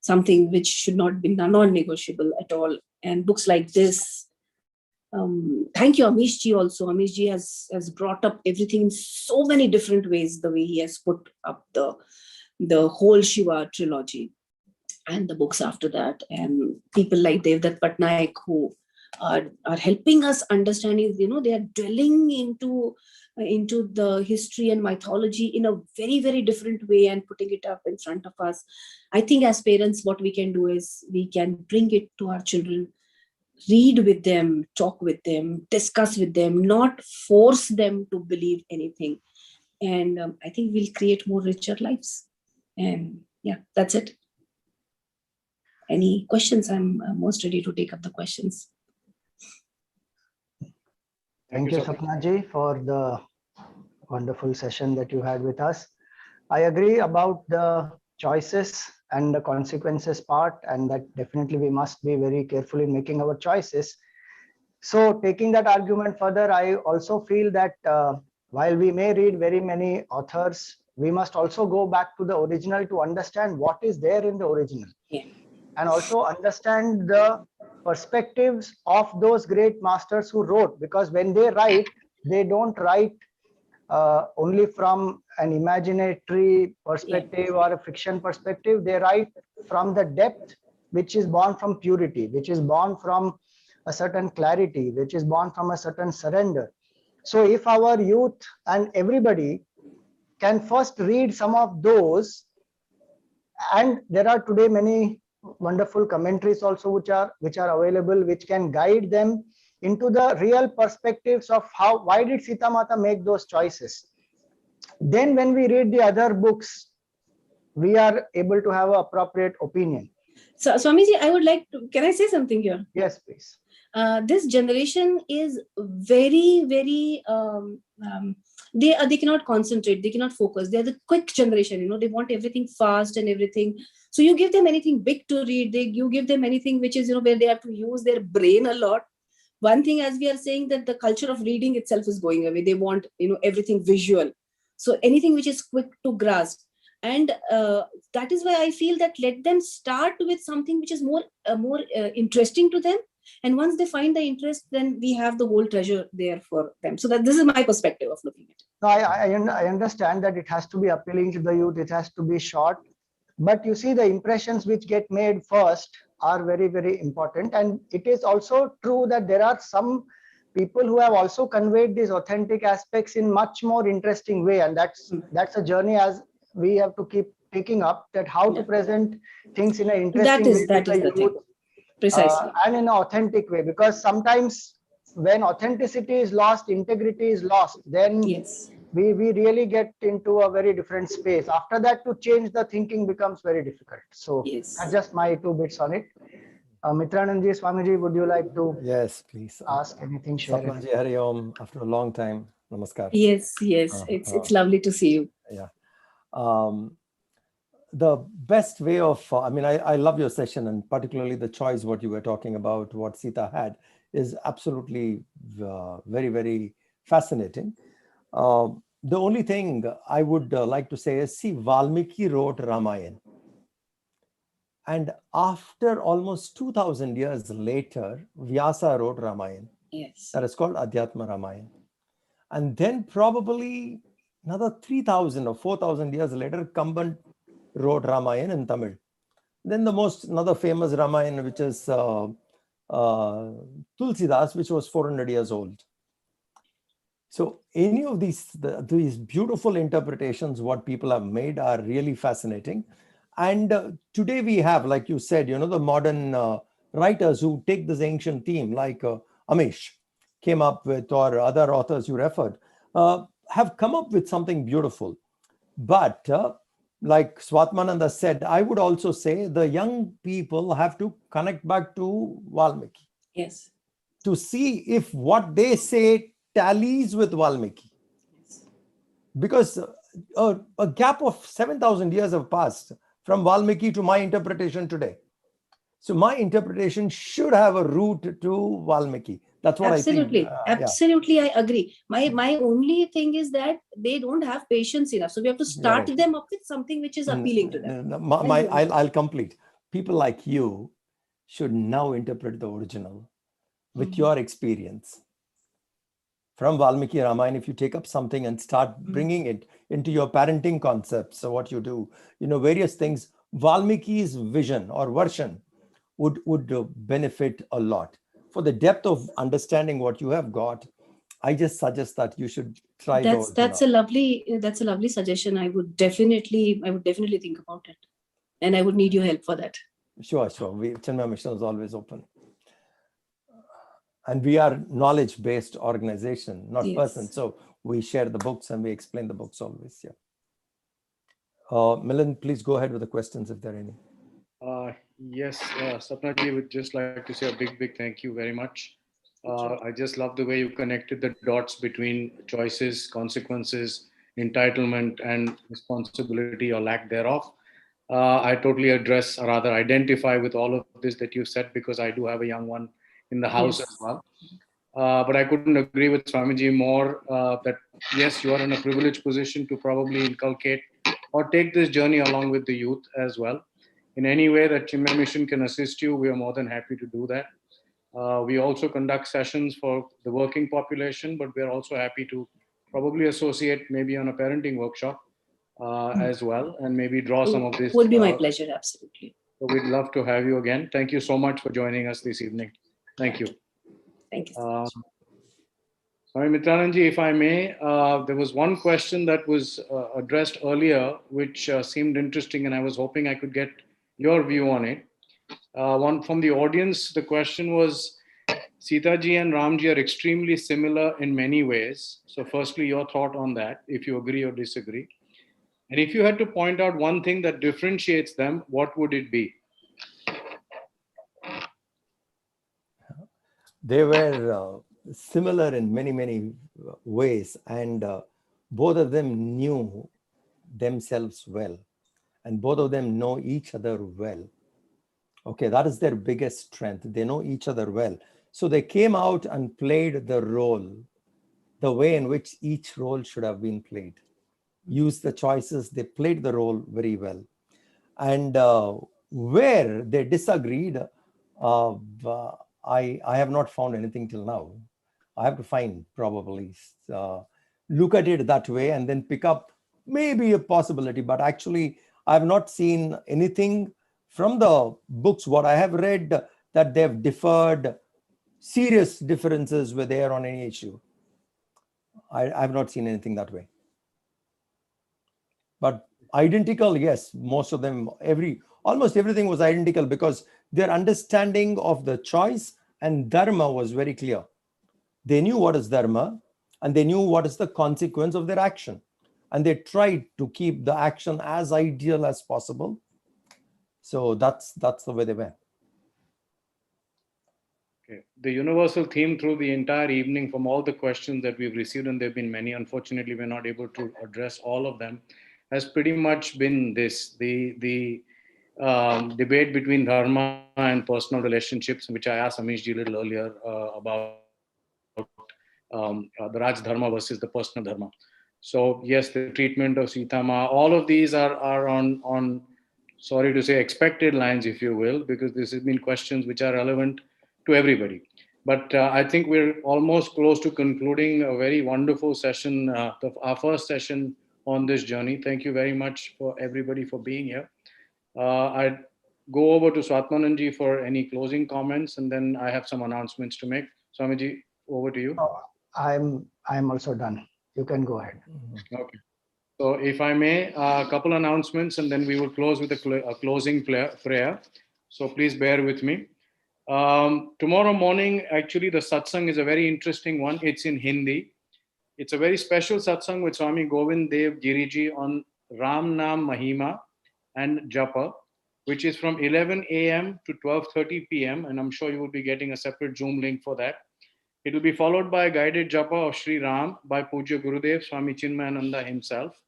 something which should not be non-negotiable at all. And books like this, thank you, Amish ji. Also, Amish ji has brought up everything in so many different ways. The way he has put up the whole Shiva trilogy and the books after that, and people like Devdutt Patnaik who are helping us understanding. They are dwelling into the history and mythology in a very, very different way and putting it up in front of us. I think as parents, what we can do is we can bring it to our children. Read with them, talk with them, discuss with them, not force them to believe anything. And I think we'll create more richer lives. And yeah, that's it. Any questions? I'm most ready to take up the questions. Thank you, Sapna ji, for the wonderful session that you had with us. I agree about the choices and the consequences part, and that definitely we must be very careful in making our choices. So taking that argument further, I also feel that while we may read very many authors, we must also go back to the original to understand what is there in the original. Yeah. And also understand the perspectives of those great masters who wrote, because when they write, they don't write only from an imaginatory perspective or a fiction perspective. They write from the depth which is born from purity, which is born from a certain clarity, which is born from a certain surrender. So if our youth and everybody can first read some of those, and there are today many wonderful commentaries also which are available, which can guide them into the real perspectives of why did Sita Mata make those choices. Then when we read the other books, we are able to have an appropriate opinion. So Swamiji, I would like to, can I say something here? Yes, please. This generation is very, very, they cannot concentrate, they cannot focus. They are the quick generation, they want everything fast and everything. So you give them anything big to read, you give them anything which is, where they have to use their brain a lot. One thing, as we are saying, that the culture of reading itself is going away. They want, everything visual. So anything which is quick to grasp. And that is why I feel that let them start with something which is more interesting to them. And once they find the interest, then we have the whole treasure there for them. So that this is my perspective of looking at it. No, I understand that it has to be appealing to the youth. It has to be short. But you see, the impressions which get made first are very, very important. And it is also true that there are some people who have also conveyed these authentic aspects in much more interesting way. And that's a journey as we have to keep picking up, that how to present things in an interesting way. That is the thing. Precisely. And in an authentic way, because sometimes when authenticity is lost, integrity is lost, then we really get into a very different space. After that, to change the thinking becomes very difficult. So that's just my 2 bits on it. Mitrananji, Swamiji, would you like to Yes, please. ask anything? Share Sapna anything? ji, Hari Om. After a long time. Namaskar. Yes, yes. It's lovely to see you. Yeah. The best way of, I love your session, and particularly the choice, what you were talking about, what Sita had, is absolutely very, very fascinating. The only thing I would like to say is, see, Valmiki wrote Ramayana. And after almost 2000 years later, Vyasa wrote Ramayana. Yes. That is called Adhyatma Ramayana. And then probably another 3000 or 4000 years later, Kamban wrote Ramayana in Tamil. Then another famous Ramayana, which is Tulsi Das, which was 400 years old. So any of these beautiful interpretations, what people have made, are really fascinating. And today we have, like you said, the modern writers who take this ancient theme, like Amish came up with, or other authors you referred, have come up with something beautiful. But like Swatmananda said, I would also say the young people have to connect back to Valmiki. Yes. To see if what they say tallies with Valmiki. Yes. Because a gap of 7,000 years have passed from Valmiki to my interpretation today. So my interpretation should have a root to Valmiki. That's what Absolutely. I think. Absolutely, I agree. My only thing is that they don't have patience enough. So we have to start them up with something which is appealing to them. I'll complete. People like you should now interpret the original with your experience. From Valmiki Ramayana, if you take up something and start bringing it into your parenting concepts, so what you do, various things, Valmiki's vision or version would benefit a lot. For the depth of understanding what you have got, I just suggest that you should try those. That's a lovely suggestion. I would definitely think about it, and I would need your help for that. Sure. Chinmaya Mission is always open. And we are knowledge-based organization, not person. So we share the books and we explain the books always. Yeah. Milind, please go ahead with the questions if there are any. Yes, Sapna ji, would just like to say a big thank you very much. I just love the way you connected the dots between choices, consequences, entitlement, and responsibility or lack thereof. I totally identify with all of this that you said, because I do have a young one in the house as well. But I couldn't agree with Swamiji more that yes, you are in a privileged position to probably inculcate or take this journey along with the youth as well. In any way that Chinmaya Mission can assist you, we are more than happy to do that. We also conduct sessions for the working population, but we are also happy to probably associate maybe on a parenting workshop as well, and maybe draw some of this. Would be my pleasure, absolutely. So we'd love to have you again. Thank you so much for joining us this evening. Thank you. Thank you so much. Sorry, Mitrananji, if I may, there was one question that was addressed earlier, which seemed interesting, and I was hoping I could get your view on it. One from the audience, the question was, Sita ji and Ram ji are extremely similar in many ways. So firstly, your thought on that, if you agree or disagree. And if you had to point out one thing that differentiates them, what would it be? They were similar in many ways, and both of them knew themselves well, and both of them know each other well. Okay, that is their biggest strength. They know each other well. So they came out and played the role, the way in which each role should have been played. Used the choices, they played the role very well. And where they disagreed, I have not found anything till now. I have to find, probably look at it that way and then pick up maybe a possibility. But actually, I have not seen anything from the books, what I have read, that they have differed, serious differences were there on any issue. I have not seen anything that way. But identical, yes, most of them, almost everything was identical, because their understanding of the choice and dharma was very clear. They knew what is dharma, and they knew what is the consequence of their action. And they tried to keep the action as ideal as possible. So that's the way they were. Okay. The universal theme through the entire evening from all the questions that we've received, and there have been many, unfortunately, we're not able to address all of them, has pretty much been this, the debate between dharma and personal relationships, which I asked Amish ji a little earlier about the Raj Dharma versus the personal dharma. So yes, the treatment of Sita Ma, all of these are on, sorry to say, expected lines, if you will, because this has been questions which are relevant to everybody. But I think we're almost close to concluding a very wonderful session, our first session on this journey. Thank you very much for everybody for being here. I'd go over to Swatmananji for any closing comments, and then I have some announcements to make. Swamiji, over to you. I'm also done. You can go ahead. Okay. So if I may, a couple announcements, and then we will close with a closing prayer. So please bear with me. Tomorrow morning, actually, the satsang is a very interesting one. It's in Hindi. It's a very special satsang with Swami Govind Dev Giriji on Ram Nam Mahima and Japa, which is from 11 a.m. to 12:30 p.m. And I'm sure you will be getting a separate Zoom link for that. It will be followed by a guided japa of Sri Ram by Puja Gurudev Swami Chinmaya himself.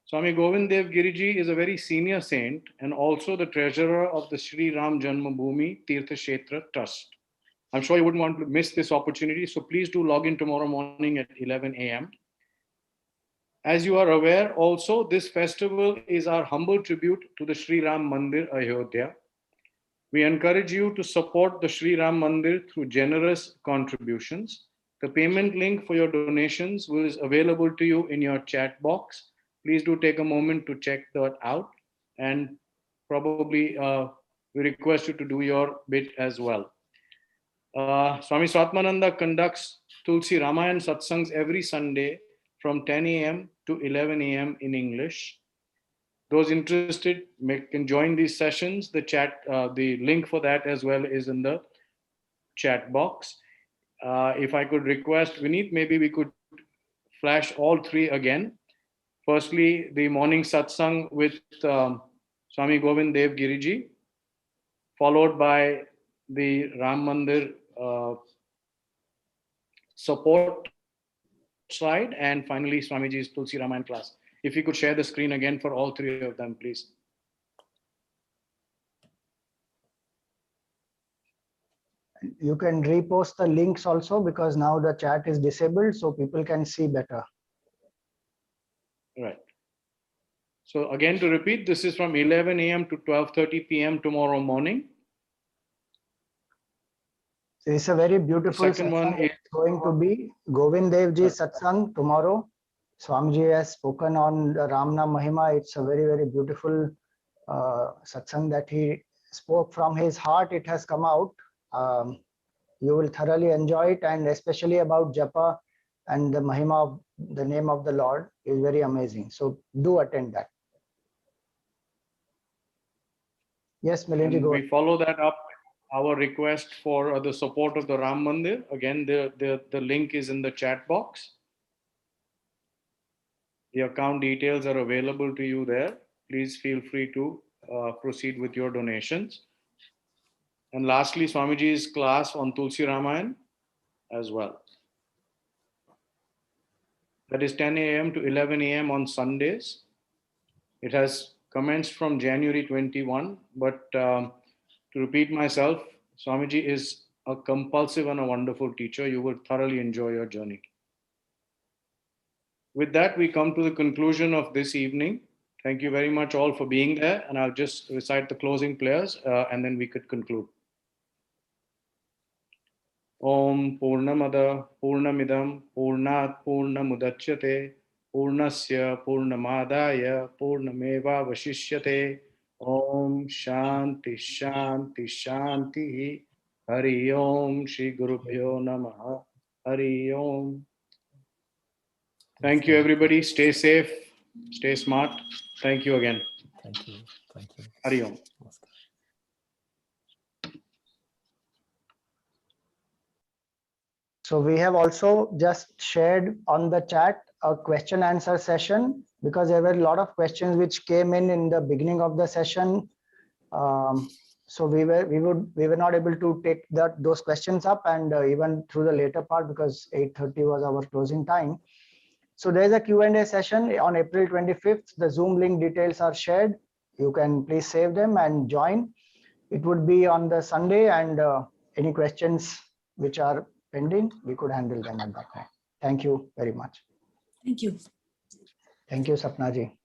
Swami Govind Dev Giriji is a very senior saint and also the treasurer of the Sri Ram Janmabhoomi Tirtha Kshetra Trust. I'm sure you wouldn't want to miss this opportunity, so please do log in tomorrow morning at 11 a.m. As you are aware, also, this festival is our humble tribute to the Sri Ram Mandir, Ayodhya. We encourage you to support the Sri Ram Mandir through generous contributions. The payment link for your donations is available to you in your chat box. Please do take a moment to check that out, and probably we request you to do your bit as well. Swami Swatmananda conducts Tulsi Ramayana Satsangs every Sunday from 10 a.m. to 11 a.m. in English. Those interested can join these sessions. The link for that as well is in the chat box. If I could request, Vineet, maybe we could flash all three again. Firstly, the morning satsang with Swami Govind Dev Giriji, followed by the Ram Mandir support slide, and finally Swamiji's Tulsi Ramayana class. If you could share the screen again for all three of them, please. You can repost the links also, because now the chat is disabled, so people can see better. Right. So again, to repeat, this is from 11 a.m. to 12:30 p.m. tomorrow morning. So it's a very beautiful second one satsang. is It's going to be Govind Dev Ji satsang tomorrow. Swamiji has spoken on the Ram Nam Mahima. It's a very, very beautiful satsang that he spoke from his heart. It has come out. You will thoroughly enjoy it, and especially about Japa and the Mahima of the name of the Lord is very amazing. So do attend that. Yes, Milinji, go we ahead. follow that up with our request for the support of the Ram Mandir. Again, the link is in the chat box. The account details are available to you there. Please feel free to proceed with your donations. And lastly, Swamiji's class on Tulsi Ramayana as well. That is 10 a.m. to 11 a.m. on Sundays. It has commenced from January 21, but to repeat myself, Swamiji is a compulsive and a wonderful teacher. You will thoroughly enjoy your journey. With that, we come to the conclusion of this evening. Thank you very much all for being there, and I'll just recite the closing prayers and then we could conclude. Om Purnamada Purnamidam Purnat Purnamudachyate Purnasya Purnamadaya Purnameva Vashishyate. Om Shanti Shanti Shanti. Hari Om Shri Gurubhyo Namaha. Hari Om. Thank you, everybody. Stay safe, stay smart. Thank you again. Thank you. Thank you. Hari Om. So we have also just shared on the chat a question answer session, because there were a lot of questions which came in the beginning of the session. So we were not able to take those questions up, and even through the later part, because 8:30 was our closing time. So there's a Q&A session on April 25th. The Zoom link details are shared. You can please save them and join. It would be on the Sunday, and any questions which are pending, we could handle them at that time. Thank you very much. Thank you. Thank you, Sapna ji.